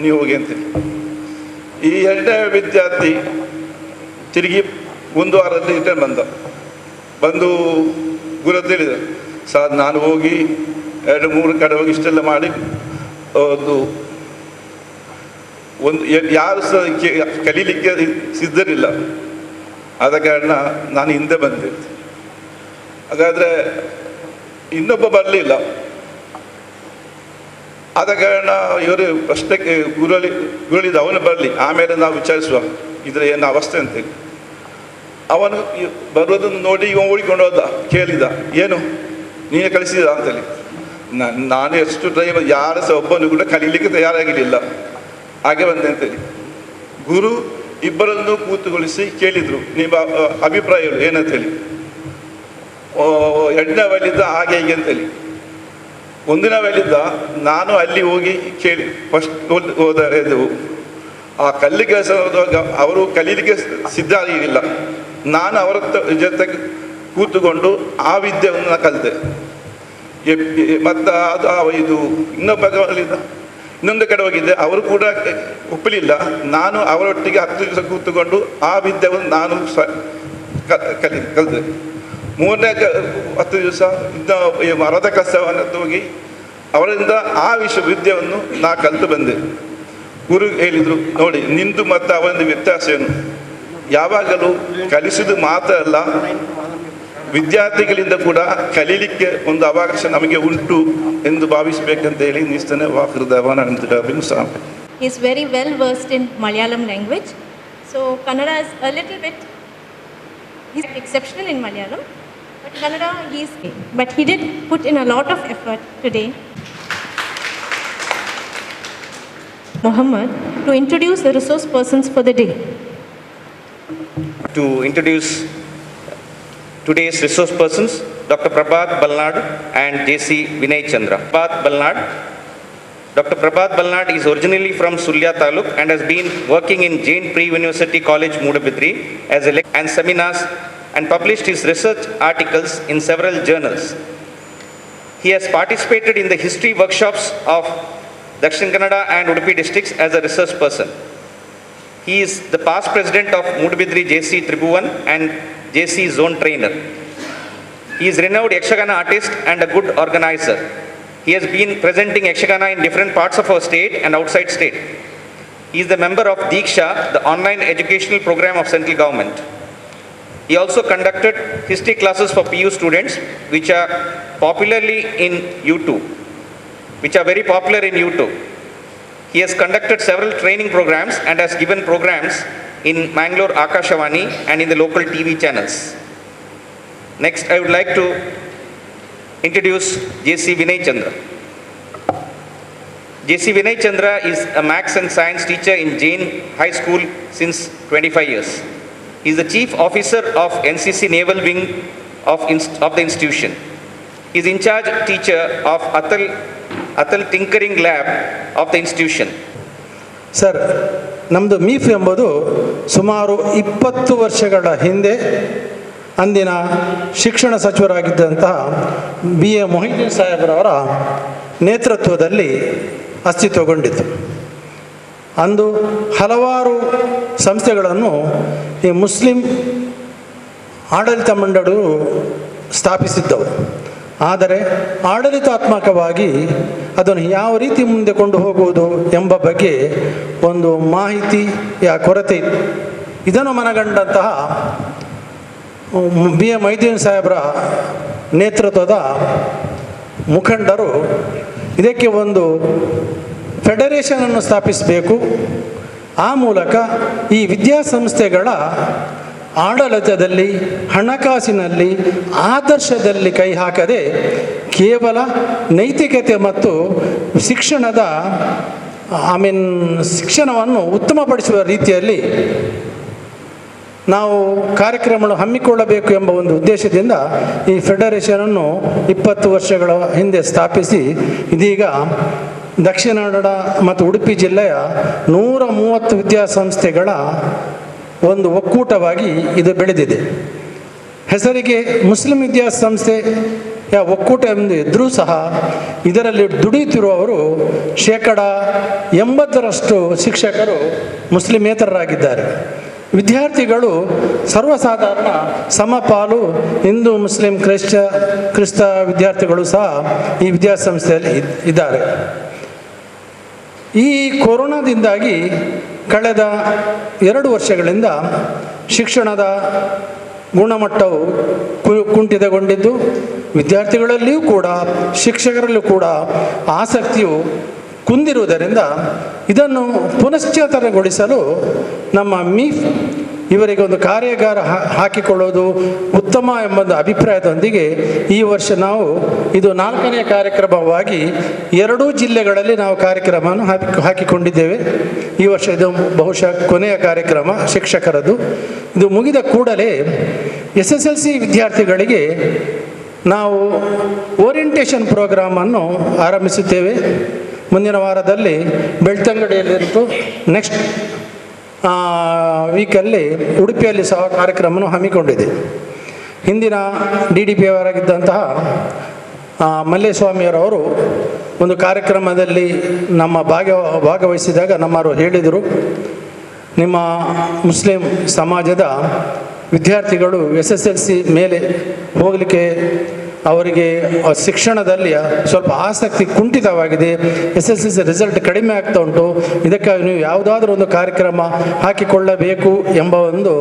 ನೀವು ಹೋಗಿ ಅಂತೇಳಿ. ಈ ಎರಡನೇ ವಿದ್ಯಾರ್ಥಿ ತಿರುಗಿ 1 ವಾರದಲ್ಲಿ ರಿಟರ್ನ್ ಬಂದು ಗುರುತು ಹೇಳಿದ, ಸರ್ ನಾನು ಹೋಗಿ 2-3 ಕಡೆ ಹೋಗಿ ಇಷ್ಟೆಲ್ಲ ಮಾಡಿ ಒಂದು ಯಾರು ಸಹ ಕಲೀಲಿಕ್ಕೆ ಸಿದ್ಧರಿಲ್ಲ. ಆದ ಕಾರಣ ನಾನು ಹಿಂದೆ ಬಂದೆ. ಹಾಗಾದರೆ ಇನ್ನೊಬ್ಬ ಬರಲಿಲ್ಲ. ಆದ ಕಾರಣ ಇವರು ಪ್ರಶ್ನೆಗೆ ಗುರುಳಿದ ಅವನು ಬರಲಿ, ಆಮೇಲೆ ನಾವು ವಿಚಾರಿಸುವ ಇದರ ಏನು ಅವಸ್ಥೆ ಅಂತೇಳಿ. ಅವನು ಬರೋದನ್ನು ನೋಡಿ ಇವ ಓಡಿಕೊಂಡು ಹೋದ, ಕೇಳಿದ, ಏನು ನೀನೇ ಕಳಿಸಿದ ಅಂತೇಳಿ. ನಾನು ಎಷ್ಟು ಡ್ರೈವರ್ ಯಾರು ಸಹ ಒಬ್ಬನು ಕೂಡ ಕಲೀಲಿಕ್ಕೆ ತಯಾರಾಗಿರಲಿಲ್ಲ. ಹಾಗೆ ಬಂದೆ ಅಂತೇಳಿ. ಗುರು ಇಬ್ಬರನ್ನು ಕೂತುಗೊಳಿಸಿ ಕೇಳಿದರು, ನಿಮ್ಮ ಅಭಿಪ್ರಾಯಗಳು ಏನಂತೇಳಿ. ಎರಡನೇ ವಯಲಿದ್ದ ಹಾಗೆ ಹೀಗೆ ಅಂತೇಳಿ. ಒಂದಿನ ವೇಳಿದ್ದ ನಾನು ಅಲ್ಲಿ ಹೋಗಿ ಕೇಳಿ ಫಸ್ಟ್ ಹೋದ ಆ ಕಲ್ಲಿ ಕೆಲಸ ಹೋದಾಗ ಅವರು ಕಲೀಲಿಕ್ಕೆ ಸಿದ್ಧ ಆಗಿರಲಿಲ್ಲ. ನಾನು ಅವರ ಜೊತೆ ಕೂತುಕೊಂಡು ಆ ವಿದ್ಯೆಯನ್ನು ನಾನು ಕಲಿತೆ. ಮತ್ತು ಅದು ಇದು ಇನ್ನೊಂದು ಕಡೆ ಹೋಗಿದ್ದೆ, ಅವರು ಕೂಡ ಒಪ್ಪಲಿಲ್ಲ. ನಾನು ಅವರೊಟ್ಟಿಗೆ 10 ದಿವಸ ಕೂತುಕೊಂಡು ಆ ವಿದ್ಯೆಯನ್ನು ನಾನು ಕಲಿತೆ. ಮೂರನೇ 10 ದಿವಸ ಇನ್ನು ಮರದ ಕಸವನ್ನು ಹೋಗಿ ಅವರಿಂದ ಆ ವಿದ್ಯೆಯನ್ನು ನಾ ಕಲಿತು ಬಂದೆ. ಗುರು ಹೇಳಿದರು, ನೋಡಿ ನಿಂದು ಮತ್ತು ಅವರಿಂದ ವ್ಯತ್ಯಾಸ ಏನು, ಯಾವಾಗಲೂ ಕಲಿಸುವುದು ಮಾತ್ರ ಅಲ್ಲ, ವಿದ್ಯಾರ್ಥಿಗಳಿಂದ ಕೂಡ ಕಲೀಲಿಕ್ಕೆ ಒಂದು ಅವಕಾಶ ನಮಗೆ ಉಂಟು ಎಂದು ಭಾವಿಸಬೇಕಂತ ಹೇಳಿ ನಿಸ್ತನೆ ವಾಕೃದವನ He is very well versed in Malayalam language. So Kannada is a little bit, he's exceptional in Malayalam. But Kannada, but he did put in a lot of effort today. Muhammad to introduce the resource persons for the day. To introduce today's resource persons, Dr. Prabhat Balnad and J.C. Vinay Chandra. Prabhat Balnad. Dr. Prabhat Balnad is originally from Sulya Taluk and has been working in Jain Pre-University College, Mudabidri as a lecturer and seminars, and published his research articles in several journals. He has participated in the history workshops of Dakshin Kannada and Udupi districts as a research person. He is the past president of Mudabidri JC Tribhuvan and JC Zone Trainer. He is renowned Yakshagana artist and a good organizer. He has been presenting Yakshagana in different parts of our state and outside state. He is the member of Diksha, the online educational program of central government. He also conducted history classes for PU students, which are popularly in YouTube, which are very popular in YouTube. He has conducted several training programs and has given programs in Mangalore Akashavani and in the local TV channels. Next, I would like to introduce J.C. Vinay Chandra. J.C. Vinay Chandra is a maths and science teacher in Jain High School since 25 years. He is the chief officer of NCC Naval Wing of the institution. He is in charge teacher of Atal Tinkering Lab of the institution. Sir, ನಮ್ಮದು ಮೀಫ್ ಎಂಬುದು ಸುಮಾರು 20 ವರ್ಷಗಳ ಹಿಂದೆ ಅಂದಿನ ಶಿಕ್ಷಣ ಸಚಿವರಾಗಿದ್ದಂತಹ B.A. Mohiuddin ಸಾಹೇಬ್ರವರ ನೇತೃತ್ವದಲ್ಲಿ ಅಸ್ತಿತ್ವಗೊಂಡಿತು. ಅಂದು ಹಲವಾರು ಸಂಸ್ಥೆಗಳನ್ನು ಈ ಮುಸ್ಲಿಂ ಆಡಳಿತ ಮಂಡಳಿಗಳು ಸ್ಥಾಪಿಸಿದ್ದವು. ಆದರೆ ಆಡಳಿತಾತ್ಮಕವಾಗಿ ಅದನ್ನು ಯಾವ ರೀತಿ ಮುಂದೆ ಕೊಂಡು ಹೋಗುವುದು ಎಂಬ ಬಗ್ಗೆ ಒಂದು ಮಾಹಿತಿಯ ಕೊರತೆ ಇತ್ತು. ಇದನ್ನು ಮನಗಂಡಂತಹ B.A. ಮೊಹಿದ್ದೀನ್ ಸಾಹೇಬ್ರ ನೇತೃತ್ವದ ಮುಖಂಡರು ಇದಕ್ಕೆ ಒಂದು ಫೆಡರೇಷನನ್ನು ಸ್ಥಾಪಿಸಬೇಕು. ಆ ಮೂಲಕ ಈ ವಿದ್ಯಾಸಂಸ್ಥೆಗಳ ಆಡಳಿತದಲ್ಲಿ, ಹಣಕಾಸಿನಲ್ಲಿ, ಆದರ್ಶದಲ್ಲಿ ಕೈ ಹಾಕದೆ ಕೇವಲ ನೈತಿಕತೆ ಮತ್ತು ಶಿಕ್ಷಣವನ್ನು ಉತ್ತಮಪಡಿಸುವ ರೀತಿಯಲ್ಲಿ ನಾವು ಕಾರ್ಯಕ್ರಮಗಳು ಹಮ್ಮಿಕೊಳ್ಳಬೇಕು ಎಂಬ ಒಂದು ಉದ್ದೇಶದಿಂದ ಈ ಫೆಡರೇಷನನ್ನು 20 ವರ್ಷಗಳ ಹಿಂದೆ ಸ್ಥಾಪಿಸಿ ಇದೀಗ ದಕ್ಷಿಣ ಕನ್ನಡ ಮತ್ತು ಉಡುಪಿ ಜಿಲ್ಲೆಯ 130 ವಿದ್ಯಾಸಂಸ್ಥೆಗಳ ಒಂದು ಒಕ್ಕೂಟವಾಗಿ ಇದು ಬೆಳೆದಿದೆ. ಹೆಸರಿಗೆ ಮುಸ್ಲಿಂ ವಿದ್ಯಾಸಂಸ್ಥೆಯ ಒಕ್ಕೂಟ ಎಂದು ಇದ್ದರೂ ಸಹ ಇದರಲ್ಲಿ ದುಡಿಯುತ್ತಿರುವವರು 80% ಶಿಕ್ಷಕರು ಮುಸ್ಲಿಮೇತರರಾಗಿದ್ದಾರೆ. ವಿದ್ಯಾರ್ಥಿಗಳು ಸರ್ವಸಾಧಾರಣ ಸಮಪಾಲು ಹಿಂದೂ, ಮುಸ್ಲಿಂ, ಕ್ರಿಸ್ತ ವಿದ್ಯಾರ್ಥಿಗಳು ಸಹ ಈ ವಿದ್ಯಾಸಂಸ್ಥೆಯಲ್ಲಿ ಇದ್ದಾರೆ. ಈ ಕೊರೋನಾದಿಂದಾಗಿ ಕಳೆದ 2 ವರ್ಷಗಳಿಂದ ಶಿಕ್ಷಣದ ಗುಣಮಟ್ಟವು ಕುಂಠಿತಗೊಂಡಿದ್ದು, ವಿದ್ಯಾರ್ಥಿಗಳಲ್ಲಿಯೂ ಕೂಡ ಶಿಕ್ಷಕರಲ್ಲೂ ಕೂಡ ಆಸಕ್ತಿಯು ಕುಂದಿರುವುದರಿಂದ ಇದನ್ನು ಪುನಶ್ಚೇತನಗೊಳಿಸಲು ನಮ್ಮ ಮೀಫ್ ಇವರಿಗೆ ಒಂದು ಕಾರ್ಯಾಗಾರ ಹಾಕಿಕೊಳ್ಳೋದು ಉತ್ತಮ ಎಂಬ ಅಭಿಪ್ರಾಯದೊಂದಿಗೆ ಈ ವರ್ಷ ನಾವು ಇದು 4ನೇ ಕಾರ್ಯಕ್ರಮವಾಗಿ 2 ಜಿಲ್ಲೆಗಳಲ್ಲಿ ನಾವು ಕಾರ್ಯಕ್ರಮವನ್ನು ಹಾಕಿಕೊಂಡಿದ್ದೇವೆ. ಈ ವರ್ಷ ಇದು ಬಹುಶಃ ಕೊನೆಯ ಕಾರ್ಯಕ್ರಮ ಶಿಕ್ಷಕರದ್ದು. ಇದು ಮುಗಿದ ಕೂಡಲೇ SSLC ವಿದ್ಯಾರ್ಥಿಗಳಿಗೆ ನಾವು ಓರಿಯೆಂಟೇಷನ್ ಪ್ರೋಗ್ರಾಮನ್ನು ಆರಂಭಿಸುತ್ತೇವೆ. ಮುಂದಿನ ವಾರದಲ್ಲಿ ಬೆಳ್ತಂಗಡಿಯಲ್ಲಿರುತ್ತು. ನೆಕ್ಸ್ಟ್ ವೀಕಲ್ಲಿ ಉಡುಪಿಯಲ್ಲಿ ಸಹ ಕಾರ್ಯಕ್ರಮವನ್ನು ಹಮ್ಮಿಕೊಂಡಿದೆ. ಹಿಂದಿನ DDP ಅವರಾಗಿದ್ದಂತಹ ಮಲ್ಲೇಸ್ವಾಮಿಯವರವರು ಒಂದು ಕಾರ್ಯಕ್ರಮದಲ್ಲಿ ನಮ್ಮ ಭಾಗವಹಿಸಿದಾಗ ನಮ್ಮವರು ಹೇಳಿದರು, ನಿಮ್ಮ ಮುಸ್ಲಿಂ ಸಮಾಜದ ವಿದ್ಯಾರ್ಥಿಗಳು SSLC ಮೇಲೆ ಹೋಗಲಿಕ್ಕೆ ಅವರಿಗೆ ಶಿಕ್ಷಣದಲ್ಲಿ ಸ್ವಲ್ಪ ಆಸಕ್ತಿ ಕುಂಠಿತವಾಗಿದೆ, SSLC ರಿಸಲ್ಟ್ ಕಡಿಮೆ ಆಗ್ತಾ ಉಂಟು, ಇದಕ್ಕಾಗಿ ನೀವು ಯಾವುದಾದ್ರೂ ಒಂದು ಕಾರ್ಯಕ್ರಮ ಹಾಕಿಕೊಳ್ಳಬೇಕು ಎಂಬ ಒಂದು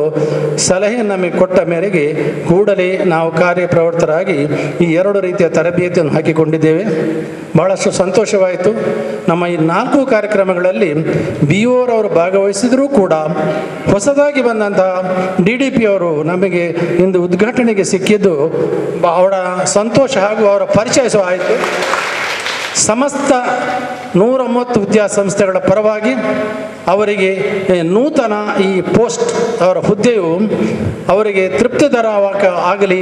ಸಲಹೆ ನಮಗೆ ಕೊಟ್ಟ ಮೇರೆಗೆ ಕೂಡಲೇ ನಾವು ಕಾರ್ಯಪ್ರವೃತ್ತರಾಗಿ ಈ 2 ರೀತಿಯ ತರಬೇತಿಯನ್ನು ಹಾಕಿಕೊಂಡಿದ್ದೇವೆ. ಬಹಳಷ್ಟು ಸಂತೋಷವಾಯಿತು. ನಮ್ಮ ಈ 4 ಕಾರ್ಯಕ್ರಮಗಳಲ್ಲಿ BO ಅವರು ಭಾಗವಹಿಸಿದರೂ ಕೂಡ ಹೊಸದಾಗಿ ಬಂದಂತಹ DDP ಅವರು ನಮಗೆ ಇಂದು ಉದ್ಘಾಟನೆಗೆ ಸಿಕ್ಕಿದ್ದು ಅವರ ಸಂತೋಷ ಹಾಗೂ ಅವರ ಪರಿಚಯ ಸಹ ಆಯಿತು. ಸಮಸ್ತ 130 ವಿದ್ಯಾಸಂಸ್ಥೆಗಳ ಪರವಾಗಿ ಅವರಿಗೆ ನೂತನ ಈ ಪೋಸ್ಟ್ ಅವರ ಹುದ್ದೆಯು ಅವರಿಗೆ ತೃಪ್ತಿಕರ ಆಗಲಿ,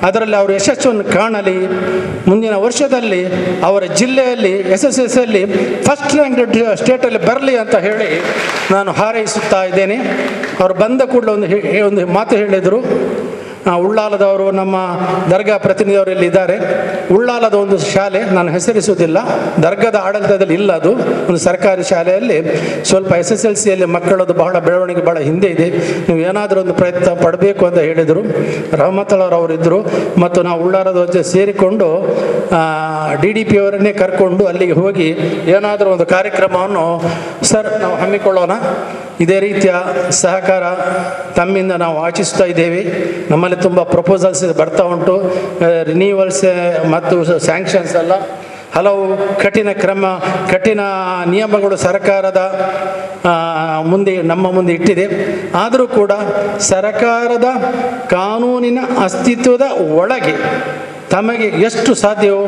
ಅದರಲ್ಲಿ ಅವರು ಯಶಸ್ಸನ್ನು ಕಾಣಲಿ, ಮುಂದಿನ ವರ್ಷದಲ್ಲಿ ಅವರ ಜಿಲ್ಲೆಯಲ್ಲಿ SSLCಯಲ್ಲಿ ಫಸ್ಟ್ ರ್ಯಾಂಕ್ ಸ್ಟೇಟಲ್ಲಿ ಬರಲಿ ಅಂತ ಹೇಳಿ ನಾನು ಹಾರೈಸುತ್ತಾ ಇದ್ದೇನೆ. ಅವರು ಬಂದ ಕೂಡಲೇ ಒಂದು ಮಾತು ಹೇಳಿದರು. ಉಳ್ಳಾಲದವರು ನಮ್ಮ ದರ್ಗಾ ಪ್ರತಿನಿಧಿಯವರು ಇಲ್ಲಿ ಇದ್ದಾರೆ. ಉಳ್ಳಾಲದ ಒಂದು ಶಾಲೆ, ನಾನು ಹೆಸರಿಸುವುದಿಲ್ಲ, ದರ್ಗಾದ ಆಡಳಿತದಲ್ಲಿ ಇಲ್ಲ, ಅದು ಒಂದು ಸರ್ಕಾರಿ ಶಾಲೆಯಲ್ಲಿ ಸ್ವಲ್ಪ SSLCಯಲ್ಲಿ ಮಕ್ಕಳದು ಬಹಳ ಬೆಳವಣಿಗೆ ಬಹಳ ಹಿಂದೆ ಇದೆ, ನೀವು ಏನಾದರೂ ಒಂದು ಪ್ರಯತ್ನ ಪಡಬೇಕು ಅಂತ ಹೇಳಿದರು. ರಹಮತುಲ್ಲರವರು ಇದ್ದರು ಮತ್ತು ನಾವು ಉಳ್ಳಾಲದ ಜೊತೆ ಸೇರಿಕೊಂಡು DDP ಅವರನ್ನೇ ಕರ್ಕೊಂಡು ಅಲ್ಲಿಗೆ ಹೋಗಿ ಏನಾದರೂ ಒಂದು ಕಾರ್ಯಕ್ರಮವನ್ನು ಸರ್ ನಾವು ಹಮ್ಮಿಕೊಳ್ಳೋಣ, ಇದೇ ರೀತಿಯ ಸಹಕಾರ ತಮ್ಮಿಂದ ನಾವು ಆಶಿಸ್ತಾ ಇದ್ದೇವೆ. ನಮ್ಮಲ್ಲಿ ತುಂಬ ಪ್ರಪೋಸಲ್ಸ್ ಬರ್ತಾ ಉಂಟು, ರಿನ್ಯೂವಲ್ಸ್ ಮತ್ತು ಸ್ಯಾಂಕ್ಷನ್ಸ್ ಎಲ್ಲ ಹಲವು ಕಠಿಣ ನಿಯಮಗಳು ಸರ್ಕಾರದ ನಮ್ಮ ಮುಂದೆ ಇಟ್ಟಿದೆ. ಆದರೂ ಕೂಡ ಸರ್ಕಾರದ ಕಾನೂನಿನ ಅಸ್ತಿತ್ವದ ಒಳಗೆ ತಮಗೆ ಎಷ್ಟು ಸಾಧ್ಯವೋ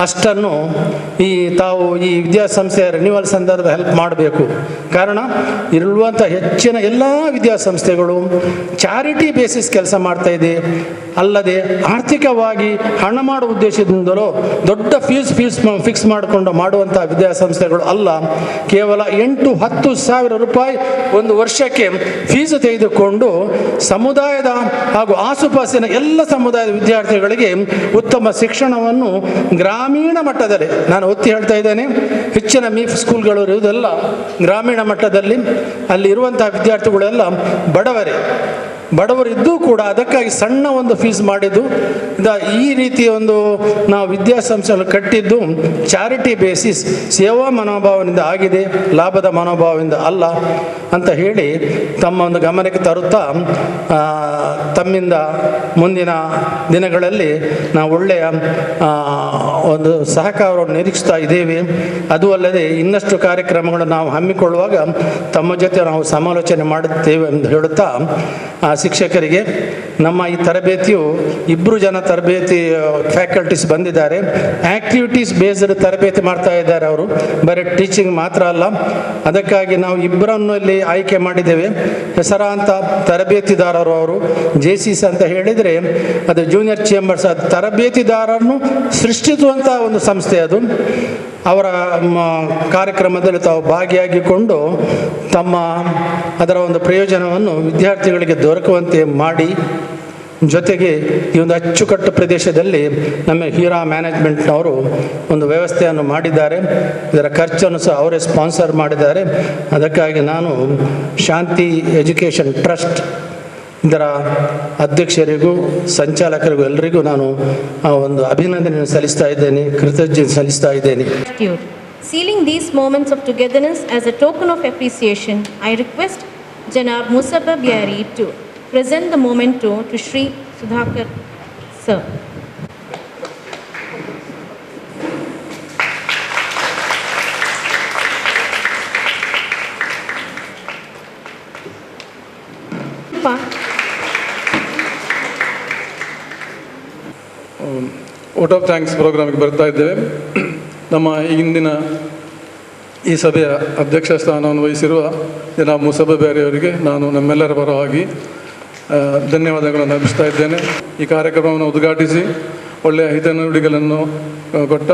ಅಷ್ಟನ್ನು ತಾವು ಈ ವಿದ್ಯಾಸಂಸ್ಥೆಯ ರಿನ್ಯೂವಲ್ ಸಂದರ್ಭ ಹೆಲ್ಪ್ ಮಾಡಬೇಕು. ಕಾರಣ ಇರುವಂಥ ಹೆಚ್ಚಿನ ಎಲ್ಲ ವಿದ್ಯಾಸಂಸ್ಥೆಗಳು ಚಾರಿಟಿ ಬೇಸಿಸ್ ಕೆಲಸ ಮಾಡ್ತಾ ಇದೆ, ಅಲ್ಲದೆ ಆರ್ಥಿಕವಾಗಿ ಹಣ ಮಾಡುವ ಉದ್ದೇಶದಿಂದಲೋ ದೊಡ್ಡ ಫೀಸ್ ಫಿಕ್ಸ್ ಮಾಡಿಕೊಂಡು ಮಾಡುವಂಥ ವಿದ್ಯಾಸಂಸ್ಥೆಗಳು ಅಲ್ಲ. ಕೇವಲ 8-10 ಸಾವಿರ ರೂಪಾಯಿ ಒಂದು ವರ್ಷಕ್ಕೆ ಫೀಸು ತೆಗೆದುಕೊಂಡು ಸಮುದಾಯದ ಹಾಗೂ ಆಸುಪಾಸಿನ ಎಲ್ಲ ಸಮುದಾಯದ ವಿದ್ಯಾರ್ಥಿಗಳಿಗೆ ಉತ್ತಮ ಶಿಕ್ಷಣವನ್ನು ಗ್ರಾಮೀಣ ಮಟ್ಟದಲ್ಲಿ, ನಾನು ಒತ್ತಿ ಹೇಳ್ತಾ ಇದ್ದೇನೆ, ಹೆಚ್ಚಿನ ಮೀಫ್ ಸ್ಕೂಲ್ಗಳು ಇರುವುದೆಲ್ಲ ಗ್ರಾಮೀಣ ಮಟ್ಟದಲ್ಲಿ, ಅಲ್ಲಿ ಇರುವಂತಹ ವಿದ್ಯಾರ್ಥಿಗಳೆಲ್ಲ ಬಡವರಿದ್ದೂ ಕೂಡ ಅದಕ್ಕಾಗಿ ಸಣ್ಣ ಒಂದು ಫೀಸ್ ಮಾಡಿದ್ದು. ಈ ರೀತಿಯ ಒಂದು ನಾವು ವಿದ್ಯಾಸಂಸ್ಥೆಗಳು ಕಟ್ಟಿದ್ದು ಚಾರಿಟಿ ಬೇಸಿಸ್, ಸೇವಾ ಮನೋಭಾವದಿಂದ ಆಗಿದೆ, ಲಾಭದ ಮನೋಭಾವದಿಂದ ಅಲ್ಲ ಅಂತ ಹೇಳಿ ತಮ್ಮ ಒಂದು ಗಮನಕ್ಕೆ ತರುತ್ತಾ ತಮ್ಮಿಂದ ಮುಂದಿನ ದಿನಗಳಲ್ಲಿ ನಾವು ಒಳ್ಳೆಯ ಒಂದು ಸಹಕಾರವನ್ನು ನಿರೀಕ್ಷಿಸ್ತಾ ಇದ್ದೇವೆ. ಅದು ಅಲ್ಲದೆ ಇನ್ನಷ್ಟು ಕಾರ್ಯಕ್ರಮಗಳನ್ನು ನಾವು ಹಮ್ಮಿಕೊಳ್ಳುವಾಗ ತಮ್ಮ ಜೊತೆ ನಾವು ಸಮಾಲೋಚನೆ ಮಾಡುತ್ತೇವೆ ಎಂದು ಹೇಳುತ್ತಾ ಶಿಕ್ಷಕರಿಗೆ ನಮ್ಮ ಈ ತರಬೇತಿಯು 2 ಜನ ತರಬೇತಿ ಫ್ಯಾಕಲ್ಟೀಸ್ ಬಂದಿದ್ದಾರೆ. ಆ್ಯಕ್ಟಿವಿಟೀಸ್ ಬೇಸ್ಡ್ ತರಬೇತಿ ಮಾಡ್ತಾ ಇದ್ದಾರೆ ಅವರು, ಬರೀ ಟೀಚಿಂಗ್ ಮಾತ್ರ ಅಲ್ಲ. ಅದಕ್ಕಾಗಿ ನಾವು 2 ಇಲ್ಲಿ ಆಯ್ಕೆ ಮಾಡಿದ್ದೇವೆ. ಹೆಸರಾಂತ ತರಬೇತಿದಾರರು ಅವರು JCs ಅಂತ ಹೇಳಿದರೆ ಅದು ಜೂನಿಯರ್ ಚೇಂಬರ್ಸ್, ಅದು ತರಬೇತಿದಾರರನ್ನು ಸೃಷ್ಟಿಸುವಂಥ ಒಂದು ಸಂಸ್ಥೆ. ಅದು ಅವರ ಕಾರ್ಯಕ್ರಮದಲ್ಲಿ ತಾವು ಭಾಗಿಯಾಗಿಕೊಂಡು ಅದರ ಒಂದು ಪ್ರಯೋಜನವನ್ನು ವಿದ್ಯಾರ್ಥಿಗಳಿಗೆ ದೊರಕುವಂತೆ ಮಾಡಿ, ಜೊತೆಗೆ ಈ ಒಂದು ಅಚ್ಚುಕಟ್ಟು ಪ್ರದೇಶದಲ್ಲಿ ನಮ್ಮ ಹೀರಾ ಮ್ಯಾನೇಜ್ಮೆಂಟ್ನವರು ಒಂದು ವ್ಯವಸ್ಥೆಯನ್ನು ಮಾಡಿದ್ದಾರೆ. ಇದರ ಖರ್ಚನ್ನು ಸಹ ಅವರೇ ಸ್ಪಾನ್ಸರ್ ಮಾಡಿದ್ದಾರೆ. ಅದಕ್ಕಾಗಿ ನಾನು ಶಾಂತಿ ಎಜುಕೇಷನ್ ಟ್ರಸ್ಟ್ ಇದರ ಅಧ್ಯಕ್ಷರಿಗೂ ಸಂಚಾಲಕರಿಗೂ ಎಲ್ಲರಿಗೂ ನಾನು ಒಂದು ಅಭಿನಂದನೆಯನ್ನು ಸಲ್ಲಿಸ್ತಾ ಇದ್ದೇನೆ, ಕೃತಜ್ಞತೆ ಸಲ್ಲಿಸ್ತಾ ಇದ್ದೇನೆ. Sealing these moments of togetherness as a token of appreciation, I request Janab Musabba Biari to present the memento to Shri Sudhakar Sir. Vote of thanks ಪ್ರೋಗ್ರಾಮಿಗೆ ಬರ್ತಾ ಇದ್ದೇವೆ. ನಮ್ಮ ಇಂದಿನ ಈ ಸಭೆಯ ಅಧ್ಯಕ್ಷ ಸ್ಥಾನವನ್ನು ವಹಿಸಿರುವ ಜನಾಬ್ ಮುಸಬ್ಬ ಬ್ಯಾರಿ ಅವರಿಗೆ ನಾನು ನಮ್ಮೆಲ್ಲರ ಪರವಾಗಿ ಧನ್ಯವಾದಗಳನ್ನು ಅರ್ಪಿಸ್ತಾ ಇದ್ದೇನೆ. ಈ ಕಾರ್ಯಕ್ರಮವನ್ನು ಉದ್ಘಾಟಿಸಿ ಒಳ್ಳೆಯ ಹಿತನುಡಿಗಳನ್ನು ಕೊಟ್ಟ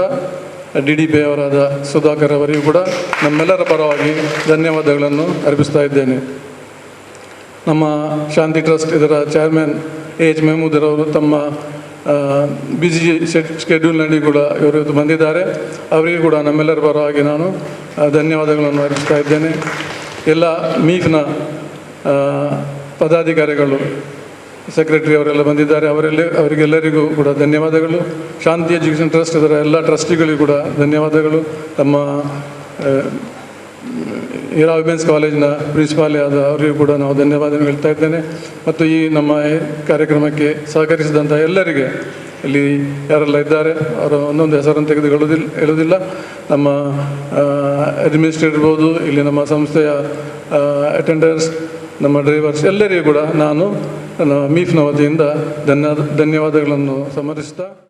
DDP ಅವರಾದ ಸುಧಾಕರ್ ಅವರಿಗೂ ಕೂಡ ನಮ್ಮೆಲ್ಲರ ಪರವಾಗಿ ಧನ್ಯವಾದಗಳನ್ನು ಅರ್ಪಿಸ್ತಾ ಇದ್ದೇನೆ. ನಮ್ಮ ಶಾಂತಿ ಟ್ರಸ್ಟ್ ಇದರ ಚೇರ್ಮನ್ AH ಮೆಹಮೂದರ್ ಅವರು ತಮ್ಮ ಬ್ಯುಸಿ ಶೆಡ್ಯೂಲ್ನಲ್ಲಿ ಕೂಡ ಇವರು ಬಂದಿದ್ದಾರೆ. ಅವರಿಗೆ ಕೂಡ ನಮ್ಮೆಲ್ಲರ ಪರವಾಗಿ ನಾನು ಧನ್ಯವಾದಗಳನ್ನು ಅರ್ಪಿಸ್ತಾ ಇದ್ದೇನೆ. ಎಲ್ಲ ಮೀಫ್ನ ಪದಾಧಿಕಾರಿಗಳು, ಸೆಕ್ರೆಟರಿ ಅವರೆಲ್ಲ ಬಂದಿದ್ದಾರೆ. ಅವರಿಗೆಲ್ಲರಿಗೂ ಕೂಡ ಧನ್ಯವಾದಗಳು. ಶಾಂತಿ ಎಜುಕೇಷನ್ ಟ್ರಸ್ಟ್ ಇದರ ಎಲ್ಲ ಟ್ರಸ್ಟಿಗಳಿಗೂ ಕೂಡ ಧನ್ಯವಾದಗಳು. ನಮ್ಮ ಹೀರಾ ವಿಮೆನ್ಸ್ ಕಾಲೇಜಿನ ಪ್ರಿನ್ಸಿಪಾಲ್ ಆದ ಅವರಿಗೂ ಕೂಡ ನಾವು ಧನ್ಯವಾದ ಹೇಳ್ತಾ ಇದ್ದೇನೆ. ಮತ್ತು ಈ ನಮ್ಮ ಕಾರ್ಯಕ್ರಮಕ್ಕೆ ಸಹಕರಿಸಿದಂಥ ಎಲ್ಲರಿಗೆ, ಇಲ್ಲಿ ಯಾರೆಲ್ಲ ಇದ್ದಾರೆ ಅವರ ಒಂದೊಂದು ಹೆಸರನ್ನು ಹೇಳುವುದಿಲ್ಲ. ನಮ್ಮ ಅಡ್ಮಿನಿಸ್ಟ್ರೇಟರ್ ಇರ್ಬೋದು, ಇಲ್ಲಿ ನಮ್ಮ ಸಂಸ್ಥೆಯ ಅಟೆಂಡರ್ಸ್, ನಮ್ಮ ಡ್ರೈವರ್ಸ್ ಎಲ್ಲರಿಗೂ ಕೂಡ ನಾನು ಮೀಫ್ನ ವತಿಯಿಂದ ಧನ್ಯವಾದಗಳನ್ನು ಸಮರ್ಪಿಸ್ತಾ